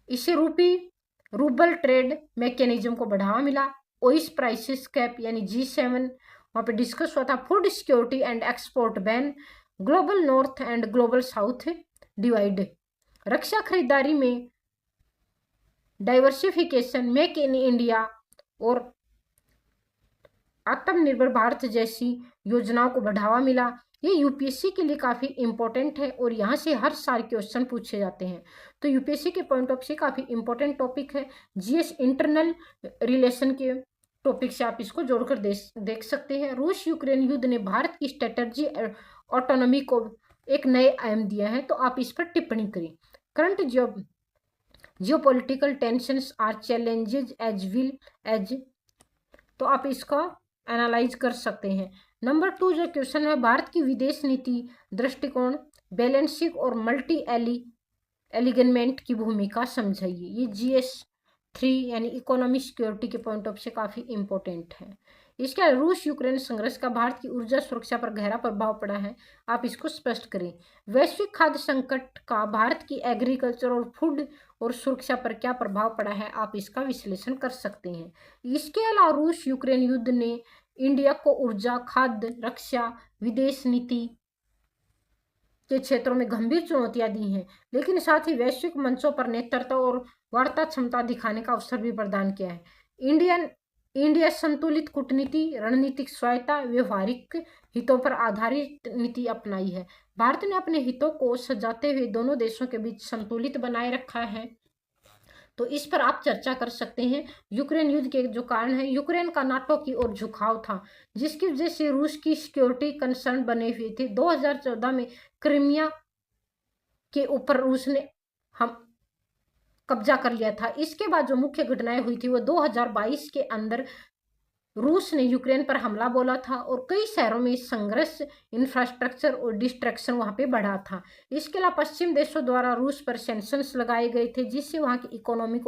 इससे रूबल ट्रेड मैकेनिज्म को बढ़ावा मिला। ओइस प्राइसेस कैप यानी G7 वहां पे डिस्कस हुआ था। Food security and export ban, global north and global south divide, रक्षा खरीदारी में डाइवर्सिफिकेशन, मेक इन इंडिया और आत्मनिर्भर भारत जैसी योजनाओं को बढ़ावा मिला। ये यूपीएससी के लिए काफी इंपॉर्टेंट है और यहाँ से हर साल क्वेश्चन पूछे जाते हैं, तो यूपीएससी के पॉइंट ऑफ से काफी इंपॉर्टेंट टॉपिक है। जीएस इंटरनल रिलेशन के टॉपिक से आप इसको जोड़कर देख सकते हैं। रूस यूक्रेन युद्ध ने भारत की स्ट्रेटजी ऑटोनॉमी को एक नए आयाम दिया है, तो आप इस पर टिप्पणी करें। Current geopolitical tensions are challenges as well as, तो आप इसका एनालाइज कर सकते हैं। नंबर 2 जो क्वेश्चन है, भारत की विदेश नीति दृष्टिकोण, बैलेंसिंग और मल्टी एलिगनमेंट की भूमिका समझाइए। ये GS3 यानी इकोनॉमी सिक्योरिटी के पॉइंट ऑफ से काफी इंपॉर्टेंट है। इसके अलावा रूस यूक्रेन संघर्ष का भारत की ऊर्जा सुरक्षा पर गहरा प्रभाव पड़ा है, आप इसको स्पष्ट करें। वैश्विक खाद्य संकट का भारत की एग्रीकल्चर और फूड और सुरक्षा पर क्या प्रभाव पड़ा है, आप इसका विश्लेषण कर सकते हैं। इसके अलावा रूस यूक्रेन युद्ध ने इंडिया को ऊर्जा, खाद्य, रक्षा, विदेश नीति के क्षेत्रों में गंभीर चुनौतियां दी हैं, लेकिन साथ ही वैश्विक मंचों पर नेतृत्व और वार्ता क्षमता दिखाने का अवसर भी प्रदान किया है। इंडिया संतुलित कूटनीति, रणनीतिक स्वायत्ता, व्यवहारिक हितों पर आधारित नीति अपनाई है। भारत ने अपने हितों को सजाते हुए दोनों देशों के बीच संतुलित बनाए रखा है, तो इस पर आप चर्चा कर सकते हैं। यूक्रेन युद्ध के जो कारण है, यूक्रेन का नाटो की ओर झुकाव था, जिसकी वजह से रूस की सिक्योरिटी कंसर्न बने हुए थे। 2014 में क्रीमिया के ऊपर रूस ने कब्जा कर लिया था। इसके बाद जो मुख्य घटनाएं हुई थी वो 2022 के अंदर रूस ने यूक्रेन पर हमला बोला था और कई शहरों में संघर्ष, इंफ्रास्ट्रक्चर और डिस्ट्रैक्शन वहां पे बढ़ा था। इसके अलावा पश्चिम देशों द्वारा रूस पर सैंक्शंस लगाए गए थे, जिससे वहां की इकोनॉमी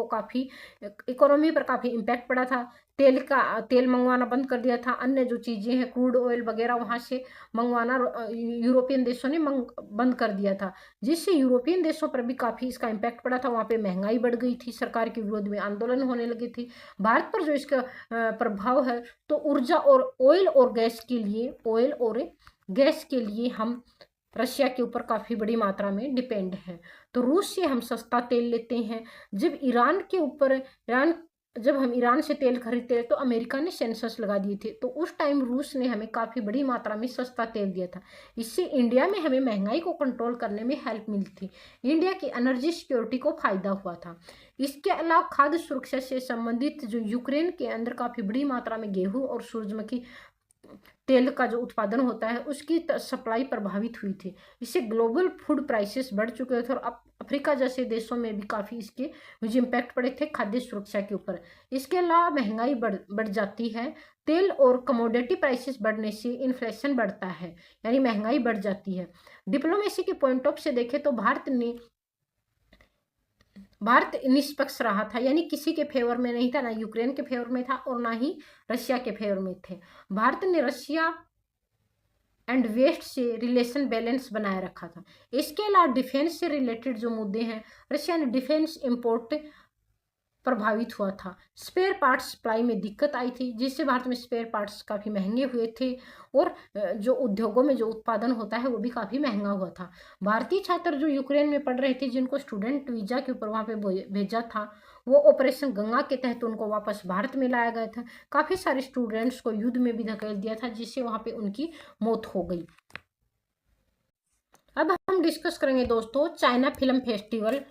पर काफी इम्पैक्ट पड़ा था। तेल मंगवाना बंद कर दिया था। अन्य जो चीजें हैं, क्रूड ऑयल वगैरह, वहां से मंगवाना यूरोपियन देशों ने बंद कर दिया था, जिससे यूरोपियन देशों पर भी काफी इसका इम्पैक्ट पड़ा था। वहां पे महंगाई बढ़ गई थी, सरकार के विरोध में आंदोलन होने लगे थे। भारत पर जो इसका प्रभाव है, तो ऊर्जा और ऑयल और गैस के लिए हम रशिया के ऊपर काफी बड़ी मात्रा में डिपेंड है। तो रूस से हम सस्ता तेल लेते हैं। जब हम ईरान से तेल खरीदते हैं, तो अमेरिका ने सेंसस लगा दिए थे, तो उस टाइम रूस ने हमें काफी बड़ी मात्रा में सस्ता तेल दिया था। इससे इंडिया में हमें महंगाई को कंट्रोल करने में हेल्प मिली थी। इंडिया की एनर्जी सिक्योरिटी को फायदा हुआ था। इसके अलावा खाद्य सुरक्षा से संबंधित जो यूक्रेन के अंदर काफी बड़ी मात्रा में गेहूं और सूरजमुखी तेल का जो उत्पादन होता है, उसकी सप्लाई प्रभावित हुई थी। इससे ग्लोबल फूड प्राइसेस बढ़ चुके थे और अफ्रीका जैसे देशों में भी काफ़ी इसके इम्पैक्ट पड़े थे खाद्य सुरक्षा के ऊपर। इसके अलावा महंगाई बढ़ जाती है। तेल और कमोडिटी प्राइसेस बढ़ने से इन्फ्लेशन बढ़ता है, यानी महंगाई बढ़ जाती है। डिप्लोमेसी के पॉइंट ऑफ से देखें तो भारत निष्पक्ष रहा था, यानी किसी के फेवर में नहीं था, ना यूक्रेन के फेवर में था और ना ही रशिया के फेवर में थे। भारत ने रशिया एंड वेस्ट से रिलेशन बैलेंस बनाए रखा था। इसके अलावा डिफेंस से रिलेटेड जो मुद्दे हैं, रशिया ने डिफेंस इंपोर्ट प्रभावित हुआ था। स्पेयर पार्ट्स सप्लाई में दिक्कत आई थी, जिससे भारत में स्पेयर पार्ट्स काफ़ी महंगे हुए थे और जो उद्योगों में जो उत्पादन होता है वो भी काफ़ी महंगा हुआ था। भारतीय छात्र जो यूक्रेन में पढ़ रहे थे, जिनको स्टूडेंट वीज़ा के ऊपर वहाँ पे भेजा था, वो ऑपरेशन गंगा के तहत उनको वापस भारत में लाया गया था। काफ़ी सारे स्टूडेंट्स को युद्ध में भी धकेल दिया था, जिससे वहाँ पे उनकी मौत हो गई। अब हम डिस्कस करेंगे दोस्तों, चाइना फिल्म फेस्टिवल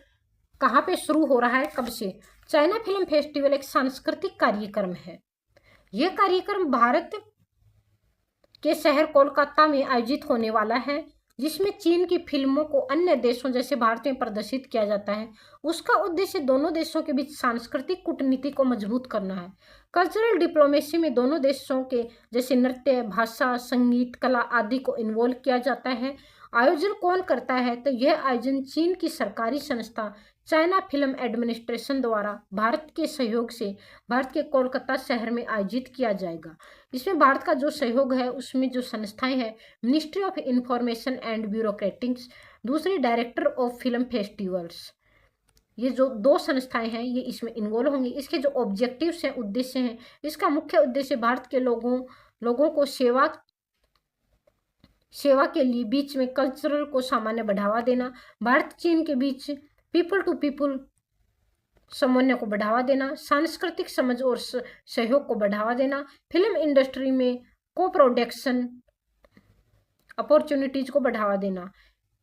कहाँ पे शुरू हो रहा है, कब से। चाइना फिल्म फेस्टिवल एक सांस्कृतिक कार्यक्रम है। यह कार्यक्रम भारत के शहर कोलकाता में आयोजित होने वाला है। जिसमें चीन की फिल्मों को अन्य देशों जैसे भारत में प्रदर्शित किया जाता है, उसका उद्देश्य दोनों देशों के बीच सांस्कृतिक कूटनीति को मजबूत करना है। कल्चरल डिप्लोमेसी में दोनों देशों के जैसे नृत्य, भाषा, संगीत, कला आदि को इन्वॉल्व किया जाता है। आयोजन कौन करता है? तो यह आयोजन चीन की सरकारी संस्था चाइना फिल्म एडमिनिस्ट्रेशन द्वारा भारत के सहयोग से भारत के कोलकाता शहर में आयोजित किया जाएगा। इसमें भारत का जो सहयोग है, उसमें जो संस्थाएं हैं, मिनिस्ट्री ऑफ इंफॉर्मेशन एंड ब्यूरोक्रेटिक्स, दूसरी डायरेक्टर ऑफ फिल्म फेस्टिवल्स, ये जो दो संस्थाएं हैं ये इसमें इन्वॉल्व होंगी। इसके जो ऑब्जेक्टिव्स हैं, उद्देश्य हैं, इसका मुख्य उद्देश्य भारत के लोगों को सेवा के लिए बीच में कल्चरल को सामान्य बढ़ावा देना, भारत चीन के बीच पीपल टू पीपल समन्वय को बढ़ावा देना, सांस्कृतिक समझ और सहयोग को बढ़ावा देना, फिल्म इंडस्ट्री में को प्रोडक्शन अपॉर्चुनिटीज को बढ़ावा देना,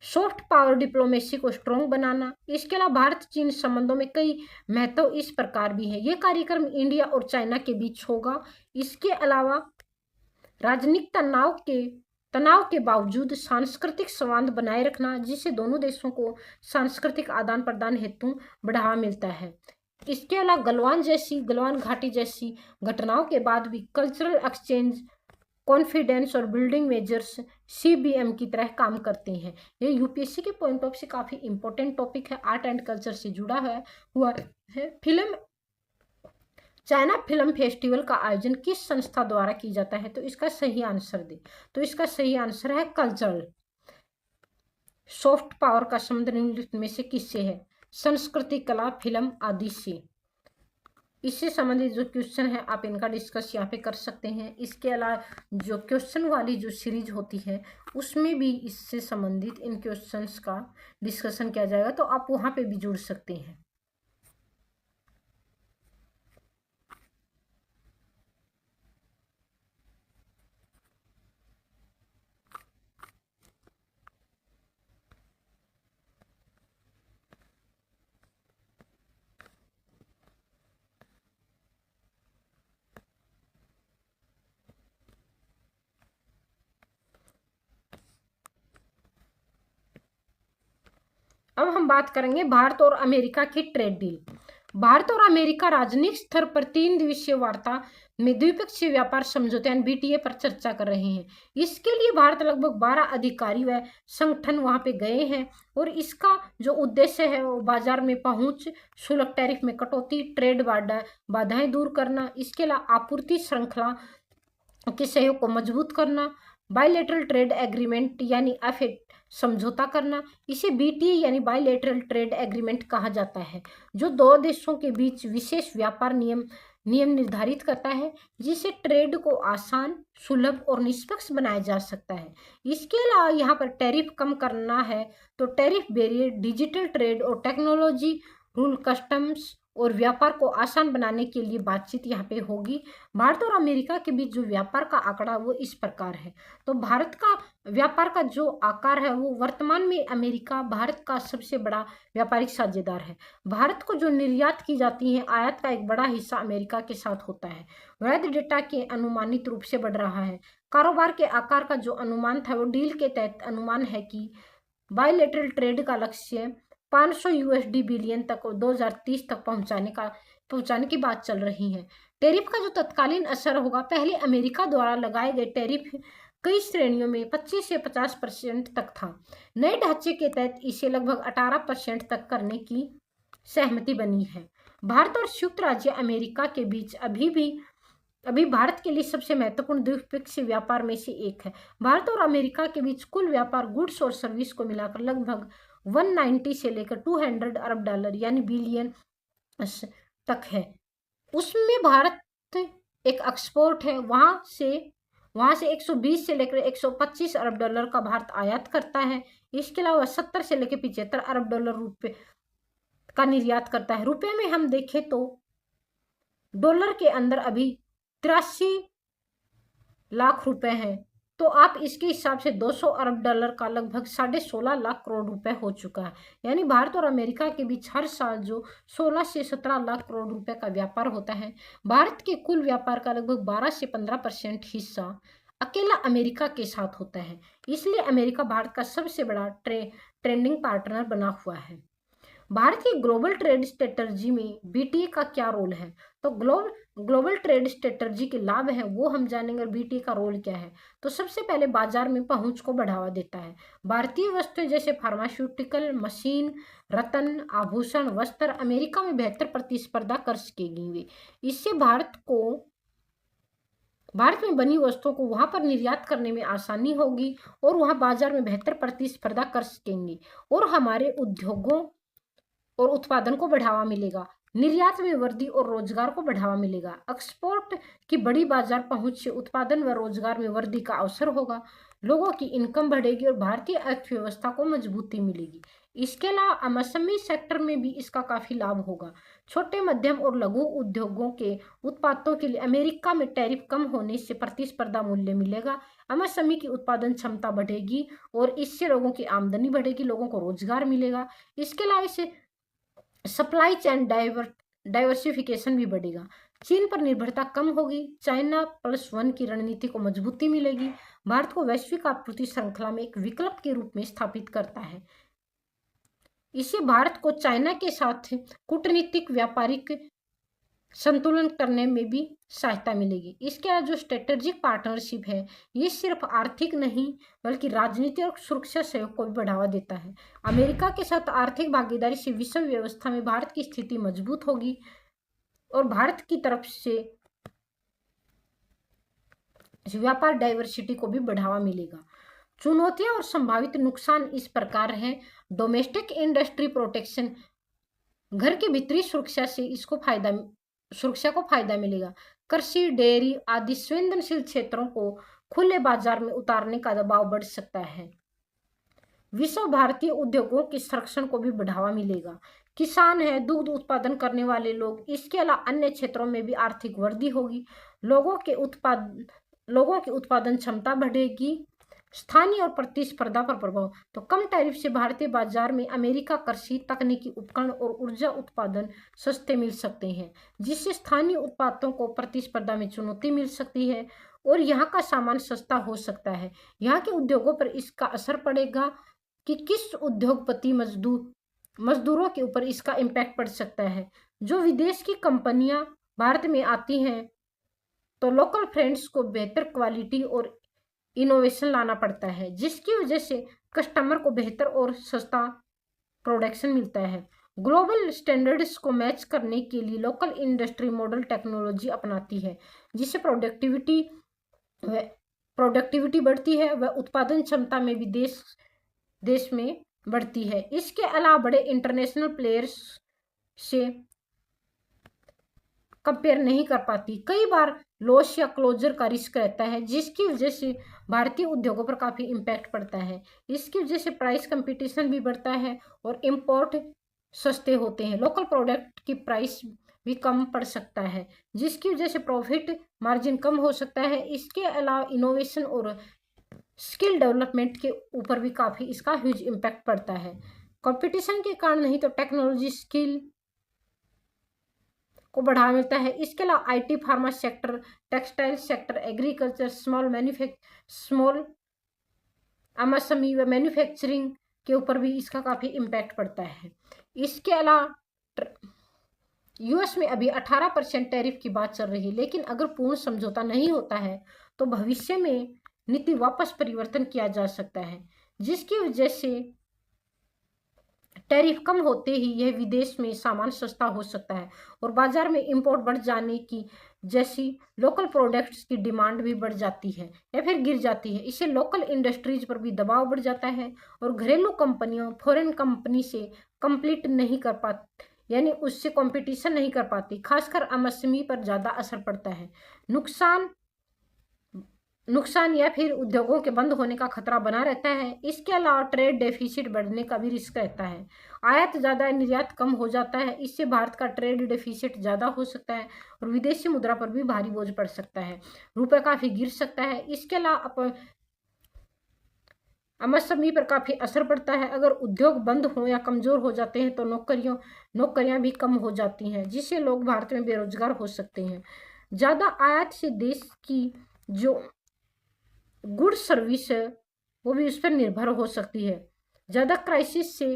सॉफ्ट पावर डिप्लोमेसी को स्ट्रॉन्ग बनाना। इसके अलावा भारत चीन संबंधों में कई महत्व इस प्रकार भी है। ये कार्यक्रम इंडिया और चाइना के बीच होगा। इसके अलावा राजनीतिक तनाव के बावजूद सांस्कृतिक संवाद बनाए रखना, जिससे दोनों देशों को सांस्कृतिक आदान प्रदान हेतु बढ़ावा मिलता है। इसके अलावा गलवान घाटी जैसी घटनाओं के बाद भी कल्चरल एक्सचेंज, कॉन्फिडेंस और बिल्डिंग मेजर्स CBM की तरह काम करते हैं। ये यूपीएससी के पॉइंट ऑफ से काफी इंपॉर्टेंट टॉपिक है, आर्ट एंड कल्चर से जुड़ा हुआ है। चाइना फिल्म फेस्टिवल का आयोजन किस संस्था द्वारा की जाता है? तो इसका सही आंसर दे। तो इसका सही आंसर है कल्चरल। सॉफ्ट पावर का संबंध निम्नलिखित में से किससे है? संस्कृति, कला, फिल्म आदि से। इससे संबंधित जो क्वेश्चन है आप इनका डिस्कस यहाँ पे कर सकते हैं। इसके अलावा जो क्वेश्चन वाली जो सीरीज होती है उसमें भी इससे संबंधित इन क्वेश्चंस का डिस्कशन किया जाएगा, तो आप वहाँ पे भी जुड़ सकते हैं। अब हम बात करेंगे भारत और अमेरिका की ट्रेड डील। भारत और अमेरिका राजनयिक स्तर पर 3 दिवसीय वार्ता में द्विपक्षीय व्यापार समझौते BTA पर चर्चा कर रहे हैं। इसके लिए भारत लगभग 12 अधिकारी व संगठन वहां पे गए हैं और इसका जो उद्देश्य है वो बाजार में पहुंच, शुल्क टैरिफ में कटौती, ट्रेड बाधाएं दूर करना, इसके अलावा आपूर्ति श्रृंखला के सहयोग को मजबूत करना, बायलैटरल ट्रेड एग्रीमेंट यानी समझौता करना। इसे BTA यानी बायलैटरल ट्रेड एग्रीमेंट कहा जाता है, जो दो देशों के बीच विशेष व्यापार नियम निर्धारित करता है, जिससे ट्रेड को आसान, सुलभ और निष्पक्ष बनाया जा सकता है। इसके अलावा यहाँ पर टैरिफ कम करना है तो टैरिफ बैरियर, डिजिटल ट्रेड और टेक्नोलॉजी रूल, कस्टम्स और व्यापार को आसान बनाने के लिए बातचीत यहाँ पे होगी। भारत और अमेरिका के बीच जो व्यापार का आंकड़ा वो इस प्रकार है। तो भारत का व्यापार का जो आकार है वो वर्तमान में अमेरिका भारत का सबसे बड़ा व्यापारिक साझेदार है। भारत को जो निर्यात की जाती है आयात का एक बड़ा हिस्सा अमेरिका के साथ होता है। वैध डेटा के अनुमानित रूप से बढ़ रहा है। कारोबार के आकार का जो अनुमान था वो डील के तहत अनुमान है कि बायलैटरल ट्रेड का लक्ष्य $500 बिलियन तक 2030 तक पहुंचाने की बात चल रही है। टैरिफ का जो तत्कालीन असर होगा, पहले अमेरिका द्वारा लगाए गए टैरिफ कई श्रेणियों में 25 से 50% तक था। नए ढांचे के तहत इसे लगभग 18% तक करने की सहमति बनी है। भारत और संयुक्त राज्य अमेरिका के बीच अभी भारत के लिए सबसे महत्वपूर्ण द्विपक्षीय व्यापार में से एक है। भारत और अमेरिका के बीच कुल व्यापार गुड्स और सर्विस को मिलाकर लगभग 190 से लेकर $200 अरब यानी बिलियन तक है। उसमें भारत एक एक्सपोर्ट है, वहां से 120 से लेकर $125 अरब का भारत आयात करता है। इसके अलावा 70 से लेकर $75 अरब रुपए का निर्यात करता है। रुपए में हम देखें तो डॉलर के अंदर अभी 83 लाख रुपए हैं, तो आप इसके हिसाब से $200 अरब का लगभग 16.5 लाख करोड़ रुपए हो चुका है। यानी भारत और अमेरिका के बीच हर साल जो 16 से 17 लाख करोड़ रुपए का व्यापार होता है। भारत के कुल व्यापार का लगभग 12 से 15% हिस्सा अकेला अमेरिका के साथ होता है। इसलिए अमेरिका भारत का सबसे बड़ा ट्रेडिंग पार्टनर बना हुआ है। भारत की ग्लोबल ट्रेड स्ट्रेटजी में बीटीए का क्या रोल है? तो ग्लोबल ट्रेड स्ट्रेटजी के लाभ हैं वो हम जानेंगे, और बीटीए का रोल क्या है। तो सबसे पहले बाजार में पहुंच को बढ़ावा देता है। भारतीय वस्तुएं जैसे फार्मास्यूटिकल, मशीन, रत्न, आभूषण, वस्त्र अमेरिका में बेहतर प्रतिस्पर्धा कर सकेंगे। इससे भारत में बनी वस्तुओं को वहां पर निर्यात करने में आसानी होगी और वहां बाजार में बेहतर प्रतिस्पर्धा कर सकेंगे, और हमारे उद्योगों और उत्पादन को बढ़ावा मिलेगा। निर्यात में वृद्धि और रोजगार को बढ़ावा मिलेगा। एक्सपोर्ट की बड़ी बाजार पहुंच से उत्पादन व रोजगार में वृद्धि का अवसर होगा। लोगों की इनकम बढ़ेगी और भारतीय अर्थव्यवस्था को मजबूती मिलेगी। इसके अलावा एमएसएमई सेक्टर में भी इसका काफी लाभ होगा। छोटे, मध्यम और लघु उद्योगों के उत्पादों के लिए अमेरिका में टैरिफ कम होने से प्रतिस्पर्धा मूल्य मिलेगा। एमएसएमई की उत्पादन क्षमता बढ़ेगी और इससे लोगों की आमदनी बढ़ेगी, लोगों को रोजगार मिलेगा। इसके अलावा इससे सप्लाई चेन डाइवर्सिफिकेशन भी बढ़ेगा। चीन पर निर्भरता कम होगी। चाइना प्लस वन की रणनीति को मजबूती मिलेगी। भारत को वैश्विक आपूर्ति श्रृंखला में एक विकल्प के रूप में स्थापित करता है। इससे भारत को चाइना के साथ कूटनीतिक व्यापारिक संतुलन करने में भी सहायता मिलेगी। इसके अलावा जो स्ट्रेटेजिक पार्टनरशिप है ये सिर्फ आर्थिक नहीं बल्कि राजनीतिक और सुरक्षा सहयोग को भी बढ़ावा देता है। अमेरिका के साथ आर्थिक भागीदारी से विश्व व्यवस्था में भारत की स्थिति मजबूत होगी और भारत की तरफ से व्यापार डाइवर्सिटी को भी बढ़ावा मिलेगा। चुनौतियां और संभावित नुकसान इस प्रकार हैं। डोमेस्टिक इंडस्ट्री प्रोटेक्शन, घर की भीतरी सुरक्षा को फायदा मिलेगा। कृषि, डेयरी आदि संवेदनशील क्षेत्रों को खुले बाजार में उतारने का दबाव बढ़ सकता है। विश्व भारतीय उद्योगों के संरक्षण को भी बढ़ावा मिलेगा। किसान है, दुग्ध उत्पादन करने वाले लोग, इसके अलावा अन्य क्षेत्रों में भी आर्थिक वृद्धि होगी। लोगों की उत्पादन क्षमता बढ़ेगी। स्थानीय और प्रतिस्पर्धा पर प्रभाव, तो कम टैरिफ से भारतीय बाजार में अमेरिका कृषि, तकनीकी उपकरण और ऊर्जा उत्पादन सस्ते मिल सकते हैं, जिससे स्थानीय उत्पादों को प्रतिस्पर्धा में चुनौती मिल सकती है और यहाँ का सामान सस्ता हो सकता है। यहाँ के उद्योगों पर इसका असर पड़ेगा कि किस उद्योगपति मजदूरों के ऊपर इसका इम्पैक्ट पड़ सकता है। जो विदेश की कंपनियां भारत में आती हैं तो लोकल फ्रेंड्स को बेहतर क्वालिटी और इनोवेशन लाना पड़ता है, जिसकी वजह से कस्टमर को बेहतर और सस्ता प्रोडक्शन मिलता है। ग्लोबल स्टैंडर्ड्स को मैच करने के लिए लोकल इंडस्ट्री मॉडल टेक्नोलॉजी अपनाती है, जिससे प्रोडक्टिविटी बढ़ती है व उत्पादन क्षमता में भी देश में बढ़ती है। इसके अलावा बड़े इंटरनेशनल प्लेयर्स से कंपेयर नहीं कर पाती। कई बार लॉस या क्लोजर का रिस्क रहता है, जिसकी वजह से भारतीय उद्योगों पर काफ़ी इम्पैक्ट पड़ता है। इसकी वजह से प्राइस कंपटीशन भी बढ़ता है और इंपोर्ट सस्ते होते हैं। लोकल प्रोडक्ट की प्राइस भी कम पड़ सकता है, जिसकी वजह से प्रॉफिट मार्जिन कम हो सकता है। इसके अलावा इनोवेशन और स्किल डेवलपमेंट के ऊपर भी काफ़ी इसका ह्यूज इम्पैक्ट पड़ता है। कंपटीशन के कारण नहीं तो टेक्नोलॉजी स्किल को बढ़ावा मिलता है। इसके अलावा IT, pharma sector, textile sector, agriculture, small MSME व मैन्युफैक्चरिंग के ऊपर भी इसका काफ़ी इम्पैक्ट पड़ता है। इसके अलावा यूएस में अभी 18% टैरिफ की बात चल रही है, लेकिन अगर पूर्ण समझौता नहीं होता है तो भविष्य में नीति वापस परिवर्तन किया जा सकता है, जिसकी वजह से टैरिफ कम होते ही यह विदेश में सामान सस्ता हो सकता है और बाजार में इंपोर्ट बढ़ जाने की जैसी लोकल प्रोडक्ट्स की डिमांड भी बढ़ जाती है या फिर गिर जाती है। इससे लोकल इंडस्ट्रीज पर भी दबाव बढ़ जाता है और घरेलू कंपनियों फॉरेन कंपनी से कम्पीट नहीं कर पाती, यानी उससे कंपटीशन नहीं कर पाती। खासकर एमएसएमई पर ज़्यादा असर पड़ता है। नुकसान या फिर उद्योगों के बंद होने का खतरा बना रहता है। इसके अलावा ट्रेड डेफिसिट बढ़ने का भी रिस्क रहता है। आयात ज़्यादा, निर्यात कम हो जाता है। इससे भारत का ट्रेड डेफिसिट ज़्यादा हो सकता है और विदेशी मुद्रा पर भी भारी बोझ पड़ सकता है। रुपये काफ़ी गिर सकता है। इसके अलावा एमएसएमई पर काफ़ी असर पड़ता है। अगर उद्योग बंद हो या कमज़ोर हो जाते हैं तो नौकरियां भी कम हो जाती हैं, जिससे लोग भारत में बेरोजगार हो सकते हैं। ज़्यादा आयात से देश की जो गुड सर्विस है वो भी उस पर निर्भर हो सकती है। ज़्यादा क्राइसिस से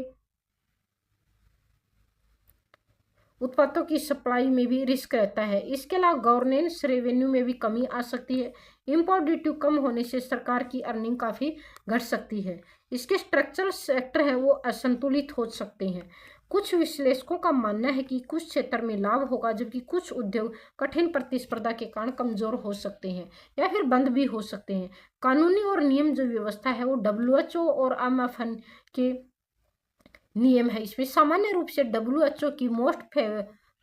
उत्पादों की सप्लाई में भी रिस्क रहता है। इसके अलावा गवर्नेंस रेवेन्यू में भी कमी आ सकती है। इम्पोर्ट ड्यूटी कम होने से सरकार की अर्निंग काफ़ी घट सकती है। इसके स्ट्रक्चरल सेक्टर है वो असंतुलित हो सकते हैं। कुछ विश्लेषकों का मानना है कि कुछ क्षेत्र में लाभ होगा, जबकि कुछ उद्योग कठिन प्रतिस्पर्धा के कारण कमजोर हो सकते हैं या फिर बंद भी हो सकते हैं। कानूनी और नियम जो व्यवस्था है वो WHO और IMF के नियम है। इसमें सामान्य रूप से WHO की मोस्ट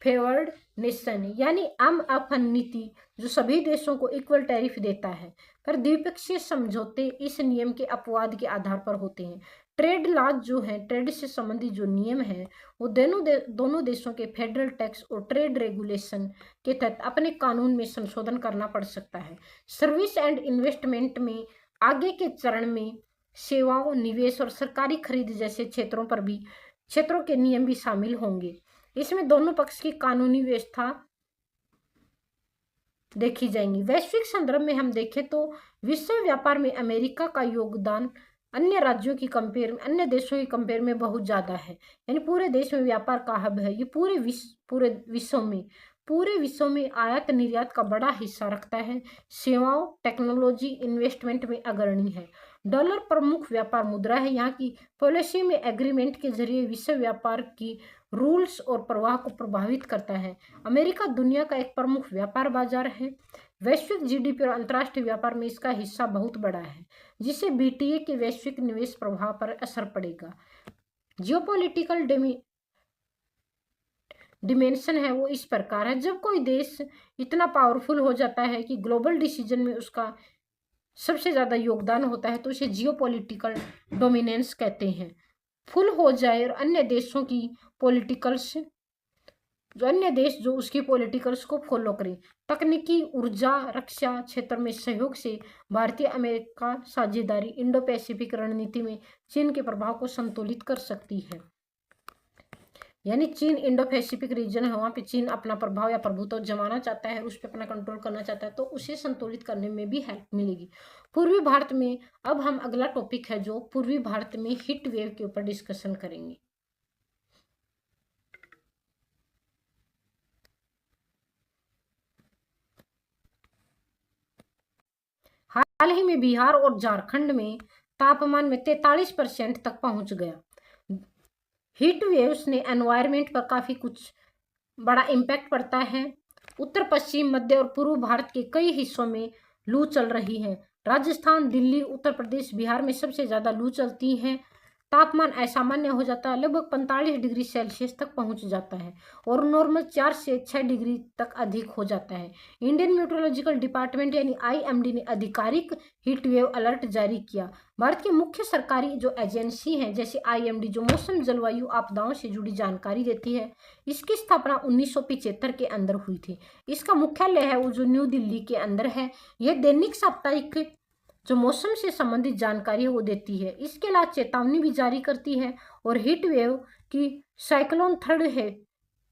फेवर्ड नेशन यानी IMF नीति जो सभी देशों को इक्वल टैरिफ देता है, पर द्विपक्षीय समझौते इस नियम के अपवाद के आधार पर होते हैं। ट्रेड लॉज जो है, ट्रेड से संबंधित जो नियम है वो दोनों देशों के फेडरल टैक्स और ट्रेड रेगुलेशन के तहत अपने कानून में संशोधन करना पड़ सकता है। सर्विस एंड इन्वेस्टमेंट में आगे के चरण में सेवाओं, निवेश और सरकारी खरीद जैसे क्षेत्रों के नियम भी शामिल होंगे। इसमें दोनों पक्ष की कानूनी व्यवस्था देखी जाएंगी। वैश्विक संदर्भ में हम देखें तो विश्व व्यापार में अमेरिका का योगदान अन्य देशों की कंपेयर में बहुत ज्यादा है। यानी पूरे देश में व्यापार का हब है। ये पूरे विश्व में आयात निर्यात का बड़ा हिस्सा रखता है। सेवाओं, टेक्नोलॉजी, इन्वेस्टमेंट में अग्रणी है। डॉलर प्रमुख व्यापार मुद्रा है। यहाँ की पॉलिसी में एग्रीमेंट के जरिए विश्व व्यापार की रूल्स और प्रवाह को प्रभावित करता है। अमेरिका दुनिया का एक प्रमुख व्यापार बाजार है। वैश्विक GDP और अंतर्राष्ट्रीय व्यापार में इसका हिस्सा बहुत बड़ा है, जिससे BTA के वैश्विक निवेश प्रभाव पर असर पड़ेगा। जियोपॉलिटिकल डिमेंशन है वो इस प्रकार है। जब कोई देश इतना पावरफुल हो जाता है कि ग्लोबल डिसीजन में उसका सबसे ज़्यादा योगदान होता है, तो उसे जियोपॉलिटिकल डोमिनेंस कहते हैं। फुल हो जाए और अन्य देश जो उसकी पॉलिटिकल्स को फॉलो करें। तकनीकी, ऊर्जा, रक्षा क्षेत्र में सहयोग से भारतीय अमेरिका साझेदारी इंडो पैसिफिक रणनीति में चीन के प्रभाव को संतुलित कर सकती है। यानी चीन इंडो पैसिफिक रीजन है, वहाँ पे चीन अपना प्रभाव या प्रभुत्व जमाना चाहता है, उस पर अपना कंट्रोल करना चाहता है, तो उसे संतुलित करने में भी हेल्प मिलेगी। पूर्वी भारत में अब हम अगला टॉपिक है जो पूर्वी भारत में हीट वेव के ऊपर डिस्कशन करेंगे। हाल ही में बिहार और झारखंड में तापमान में 43% तक पहुंच गया। हीट वेव्स ने एनवायरनमेंट पर काफ़ी कुछ बड़ा इम्पैक्ट पड़ता है। उत्तर पश्चिम, मध्य और पूर्व भारत के कई हिस्सों में लू चल रही है। राजस्थान, दिल्ली, उत्तर प्रदेश, बिहार में सबसे ज़्यादा लू चलती है। तापमान असामान्य हो जाता है, लगभग 45 डिग्री सेल्सियस तक पहुंच जाता है और नॉर्मल 4 से 6 डिग्री तक अधिक हो जाता है। इंडियन मेट्रोलॉजिकल डिपार्टमेंट यानी IMD ने आधिकारिक हीट वेव अलर्ट जारी किया। भारत की मुख्य सरकारी जो एजेंसी हैं जैसे IMD जो मौसम जलवायु आपदाओं से जुड़ी जानकारी देती है, इसकी स्थापना 1975 के अंदर हुई थी। इसका मुख्यालय है वो जो न्यू दिल्ली के अंदर है। यह दैनिक साप्ताहिक जो मौसम से संबंधित जानकारी है वो देती है। इसके अलावा चेतावनी भी जारी करती है और हीट वेव की साइक्लोन थर्ड है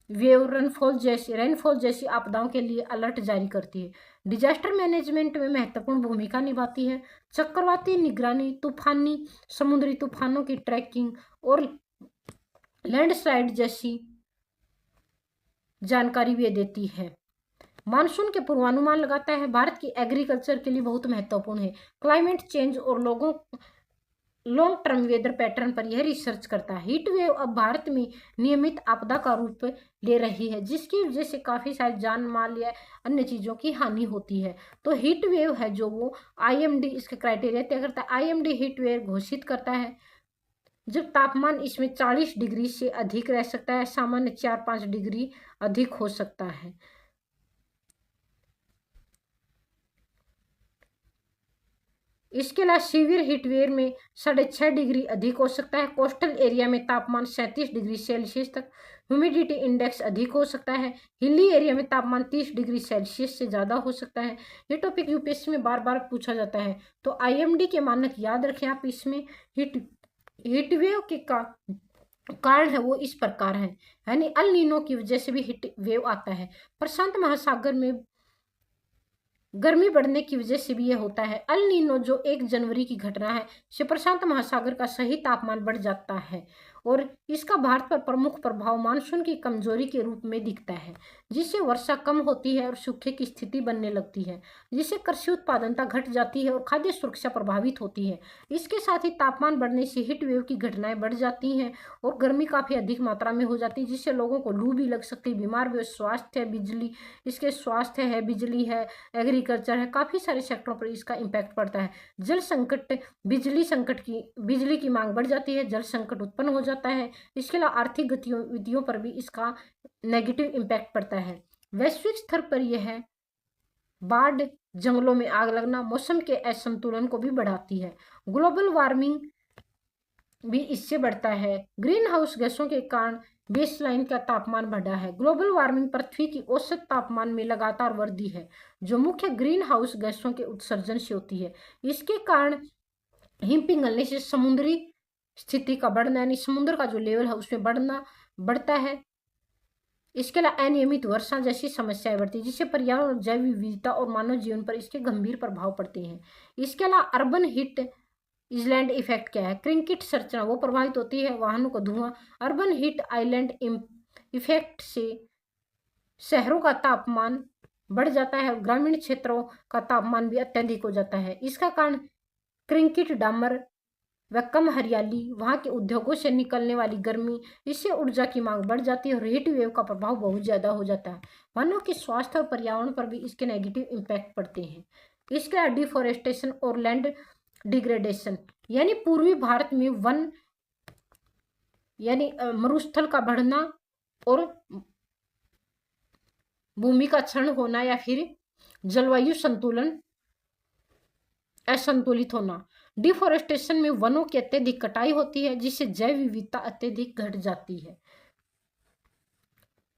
वेव रेनफॉल जैसी आपदाओं के लिए अलर्ट जारी करती है। डिजास्टर मैनेजमेंट में महत्वपूर्ण भूमिका निभाती है। चक्रवाती निगरानी, तूफानी समुद्री तूफानों की ट्रैकिंग और लैंडस्लाइड जैसी जानकारी भी देती है। मानसून के पूर्वानुमान लगाता है। भारत की एग्रीकल्चर के लिए बहुत महत्वपूर्ण है। क्लाइमेट चेंज और लॉन्ग टर्म वेदर पैटर्न पर यह रिसर्च करता है। हीट वेव अब भारत में नियमित आपदा का रूप ले रही है, जिसकी वजह से काफ़ी सारे जान माल या अन्य चीज़ों की हानि होती है। तो हीट वेव है जो वो IMD इसके क्राइटेरिया तय करता है। IMD हीट वेव घोषित करता है जब तापमान इसमें 40 डिग्री से अधिक रह सकता है, सामान्य 4-5 डिग्री अधिक हो सकता है। इसके अलावा सीवियर हीट वेव में 6.5 डिग्री अधिक हो सकता है। कोस्टल एरिया में तापमान 37 डिग्री सेल्सियस तक, ह्यूमिडिटी इंडेक्स अधिक हो सकता है। हिली एरिया में तापमान 30 डिग्री सेल्सियस से ज़्यादा हो सकता है। ये टॉपिक UPSC में बार बार पूछा जाता है, तो IMD के मानक याद रखें आप। इसमें हीट वेव के कारण है वो इस प्रकार है, यानी अल नीनो की वजह से भी हीट वेव आता है। प्रशांत महासागर में गर्मी बढ़ने की वजह से भी यह होता है। अल नीनो जो 1 जनवरी की घटना है, से प्रशांत महासागर का सही तापमान बढ़ जाता है और इसका भारत पर प्रमुख प्रभाव मानसून की कमजोरी के रूप में दिखता है, जिससे वर्षा कम होती है और सूखे की स्थिति बनने लगती है, जिससे कृषि उत्पादकता घट जाती है और खाद्य सुरक्षा प्रभावित होती है। इसके साथ ही तापमान बढ़ने से हीट वेव की घटनाएं बढ़ जाती हैं और गर्मी काफी अधिक मात्रा में हो जाती है, जिससे लोगों को लू भी लग सकती है, बीमार भी। स्वास्थ्य है, बिजली, इसके स्वास्थ्य है, बिजली है, एग्रीकल्चर है, काफी सारे सेक्टरों पर इसका इम्पैक्ट पड़ता है। जल संकट, बिजली की मांग बढ़ जाती है, जल संकट उत्पन्न हो जाता है। इसके अलावा आर्थिक गतिविधियों पर भी इसका नेगेटिव इम्पैक्ट पड़ता है। वैश्विक स्तर पर यह है बाढ़, जंगलों में आग लगना, मौसम के असंतुलन को भी बढ़ाती है। ग्लोबल वार्मिंग भी इससे बढ़ता है। ग्रीन हाउस गैसों के कारण बेसलाइन का तापमान बढ़ा है। ग्लोबल वार्मिंग पृथ्वी की औसत तापमान में लगातार वृद्धि है, जो मुख्य ग्रीन हाउस गैसों के उत्सर्जन से होती है। इसके कारण हिम पिघलने से समुद्री स्थिति का बढ़ना, यानी समुद्र का जो लेवल है उसमें बढ़ता है। इसके अलावा अनियमित वर्षा जैसी समस्याएं बढ़ती है, जिससे पर्यावरण, जैव विविधता और मानव जीवन पर इसके गंभीर प्रभाव पड़ते हैं। इसके अलावा अर्बन हीट आइलैंड इफेक्ट क्या है? क्रिंकिट संरचना वो प्रभावित होती है, वाहनों का धुआं। अर्बन हीट आइलैंड इफेक्ट से शहरों का तापमान बढ़ जाता है और ग्रामीण क्षेत्रों का तापमान भी अत्यधिक हो जाता है। इसका कारण क्रिंकिट डामर व कम हरियाली, वहां के उद्योगों से निकलने वाली गर्मी, इससे ऊर्जा की मांग बढ़ जाती है और हीट वेव का प्रभाव बहुत ज्यादा हो जाता है। मानव के स्वास्थ्य और पर्यावरण पर भी इसके नेगेटिव इम्पैक्ट पड़ते हैं। इसके अलावा डिफोरेस्टेशन और लैंड डिग्रेडेशन, यानी पूर्वी भारत में वन यानी मरुस्थल का बढ़ना और भूमि का क्षरण होना या फिर जलवायु संतुलन असंतुलित होना। डिफोरेस्टेशन में वनों की अत्यधिक कटाई होती है, जिससे जैव विविधता अत्यधिक घट जाती है।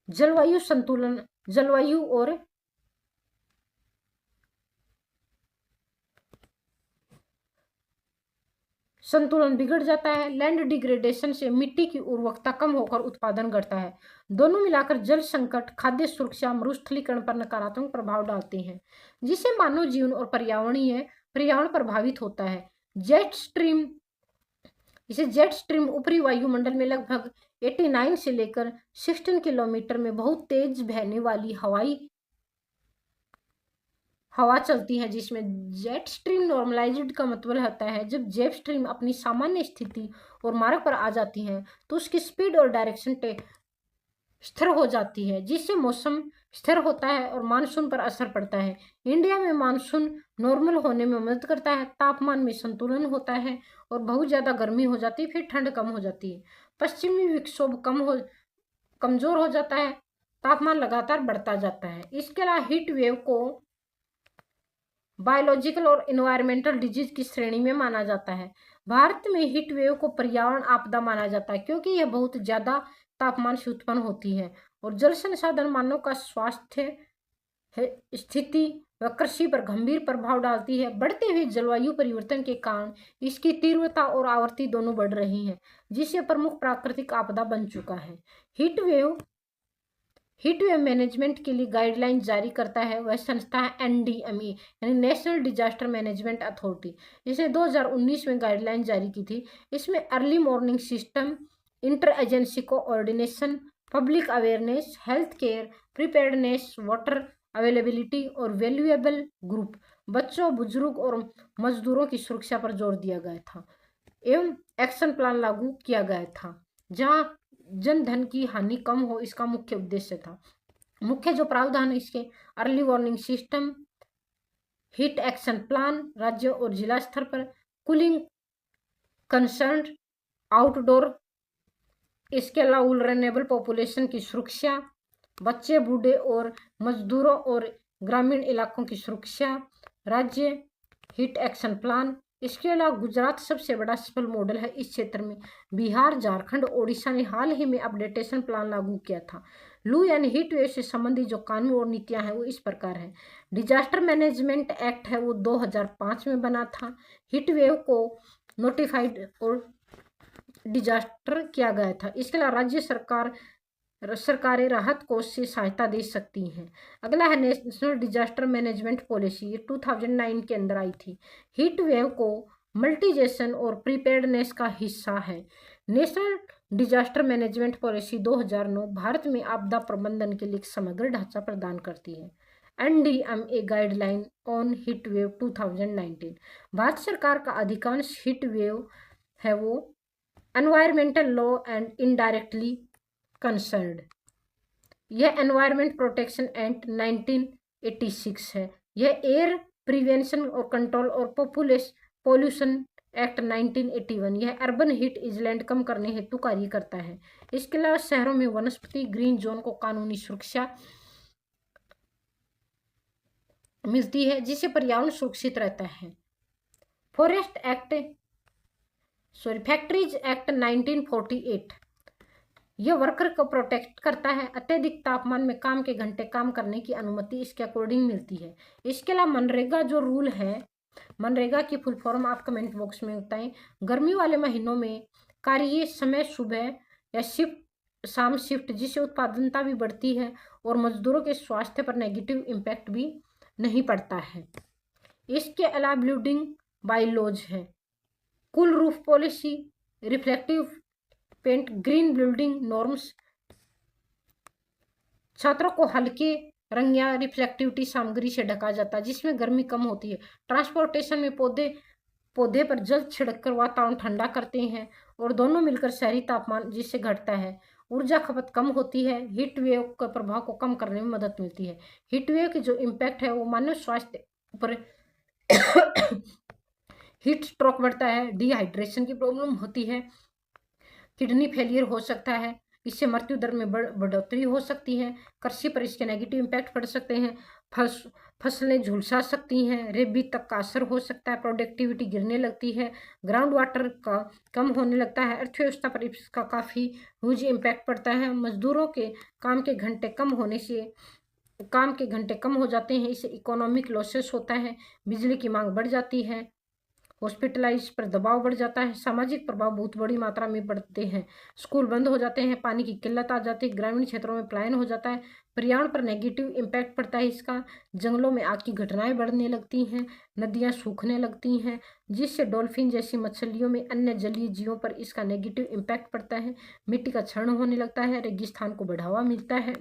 जलवायु संतुलन, जलवायु और संतुलन बिगड़ जाता है। लैंड डिग्रेडेशन से मिट्टी की उर्वरकता कम होकर उत्पादन घटता है। दोनों मिलाकर जल संकट, खाद्य सुरक्षा, मरुस्थलीकरण पर नकारात्मक प्रभाव डालते हैं, जिससे मानव जीवन और पर्यावरण प्रभावित होता है। जेट स्ट्रीम ऊपरी वायुमंडल में लगभग 89 से लेकर 16 किलोमीटर में बहुत तेज बहने वाली हवा चलती है, जिसमें जेट स्ट्रीम नॉर्मलाइज्ड का मतलब होता है जब जेट स्ट्रीम अपनी सामान्य स्थिति और मार्ग पर आ जाती है तो उसकी स्पीड और डायरेक्शन स्थिर हो जाती है, जिससे मौसम स्थिर होता है और मानसून पर असर पड़ता है। इंडिया में मानसून नॉर्मल होने में मदद करता है, तापमान में संतुलन होता है और बहुत ज़्यादा गर्मी हो जाती है, फिर ठंड कम हो जाती है। पश्चिमी विक्षोभ कमजोर हो जाता है, तापमान लगातार बढ़ता जाता है। इसके अलावा हीट वेव को बायोलॉजिकल और इन्वायरमेंटल डिजीज की श्रेणी में माना जाता है। भारत में हीट वेव को पर्यावरण आपदा माना जाता है, क्योंकि यह बहुत ज्यादा तापमान से उत्पन्न होती है और जल संसाधन, मानव का स्वास्थ्य स्थिति व कृषि पर गंभीर प्रभाव डालती है। बढ़ते हुए जलवायु परिवर्तन के कारण इसकी तीव्रता और आवृत्ति दोनों बढ़ रही है, जिससे प्रमुख प्राकृतिक आपदा बन चुका है। हीट वेव मैनेजमेंट के लिए गाइडलाइन जारी करता है वह संस्था है NDMA, यानी नेशनल डिजास्टर मैनेजमेंट अथॉरिटी। इसने 2019 में गाइडलाइन जारी की थी। इसमें early warning system, inter agency coordination, public awareness, health care, preparedness, water availability और वैल्यूएबल ग्रुप, बच्चों, बुजुर्ग और मजदूरों की सुरक्षा पर जोर दिया गया था एवं एक्शन प्लान लागू किया गया था, जहां जन धन की हानि कम हो, इसका मुख्य उद्देश्य था। मुख्य जो प्रावधान है इसके: early warning system, heat action plan राज्य और जिला स्तर पर, कूलिंग कंसर्न, आउटडोर, इसके अलावा वुलनरेबल पॉपुलेशन की सुरक्षा, बच्चे, बूढ़े और मजदूरों और ग्रामीण इलाकों की सुरक्षा, राज्य हीट एक्शन प्लान। इसके अलावा गुजरात सबसे बड़ा सफल मॉडल है इस क्षेत्र में। बिहार, झारखंड, ओडिशा ने हाल ही में अपडेटेशन प्लान लागू किया था। लू यानी हीट वेव से संबंधित जो कानून और नीतियां हैं वो इस प्रकार है। डिजास्टर मैनेजमेंट एक्ट है वो 2005 में बना था। हीट वेव को नोटिफाइड और डिजास्टर किया गया था। इसके अलावा राज्य सरकार सरकारें राहत कोष से सहायता दे सकती हैं। अगला है नेशनल डिजास्टर मैनेजमेंट पॉलिसी, ये 2009 के अंदर आई थी। हीट वेव को मल्टीजेशन और प्रिपेयर्डनेस का हिस्सा है। National disaster management policy 2009 Bharat में आपदा प्रबंधन के लिए एक समग्र ढांचा प्रदान करती है। NDMA guideline on heat wave 2019, Bharat सरकार का अधिकांश हीट वेव है वो environmental law and indirectly concerned. यह एनवायरमेंट प्रोटेक्शन एक्ट 1986 है। यह एयर प्रिवेंशन और कंट्रोल और पोल्यूशन एक्ट 1981, यह अर्बन हीट आइलैंड कम करने हेतु कार्य करता है। इसके अलावा शहरों में वनस्पति ग्रीन जोन को कानूनी सुरक्षा मिलती है, जिससे पर्यावरण सुरक्षित रहता है। फैक्ट्रीज एक्ट 1948, यह वर्कर को प्रोटेक्ट करता है। अत्यधिक तापमान में काम के घंटे काम करने की अनुमति इसके अकॉर्डिंग मिलती है। इसके अलावा मनरेगा जो रूल है, मनरेगा की फुल फॉर्म आप कमेंट बॉक्स में बताएं। गर्मी वाले महीनों में कार्य समय सुबह या शिफ्ट शाम शिफ्ट, जिससे उत्पादकता भी बढ़ती है और मजदूरों के स्वास्थ्य पर नेगेटिव इम्पैक्ट भी नहीं पड़ता है। इसके अलावा बिल्डिंग बायलॉज है, cool roof policy, reflective paint, green building norms, छात्रों को हल्के रंग या रिफ्लेक्टिविटी सामग्री से ढका जाता है जिसमें गर्मी कम होती है। ट्रांसपोर्टेशन में पौधे पर जल छिड़ककर वातावरण ठंडा करते हैं और दोनों मिलकर शहरी तापमान जिससे घटता है। ऊर्जा खपत कम होती है। हीट वेव के प्रभाव को कम करने में मदद मिलती है। हीट वेव की जो इम्पैक्ट है वो मानव स्वास्थ्य पर हीट स्ट्रोक बढ़ता है, डिहाइड्रेशन की प्रॉब्लम होती है, किडनी फेलियर हो सकता है, इससे मृत्यु दर में बढ़ोतरी हो सकती है। कृषि पर इसके नेगेटिव इम्पैक्ट पड़ सकते हैं, फसलें झुलसा सकती हैं, रेबी तक का असर हो सकता है, प्रोडक्टिविटी गिरने लगती है, ग्राउंड वाटर का कम होने लगता है, अर्थव्यवस्था पर इसका काफ़ी ह्यूज इम्पैक्ट पड़ता है। मजदूरों के काम के घंटे कम हो जाते हैं, इससे इकोनॉमिक लॉसेस होता है, बिजली की मांग बढ़ जाती है, हॉस्पिटलाइज पर दबाव बढ़ जाता है, सामाजिक प्रभाव बहुत बड़ी मात्रा में बढ़ते हैं, स्कूल बंद हो जाते हैं, पानी की किल्लत आ जाती है, ग्रामीण क्षेत्रों में पलायन हो जाता है, पर्यावरण पर नेगेटिव इम्पैक्ट पड़ता है इसका, जंगलों में आग की घटनाएं बढ़ने लगती हैं, नदियां सूखने लगती हैं, जिससे डॉल्फिन जैसी मछलियों में अन्य जलीय जीवों पर इसका नेगेटिव इम्पैक्ट पड़ता है, मिट्टी का क्षरण होने लगता है, रेगिस्तान को बढ़ावा मिलता है।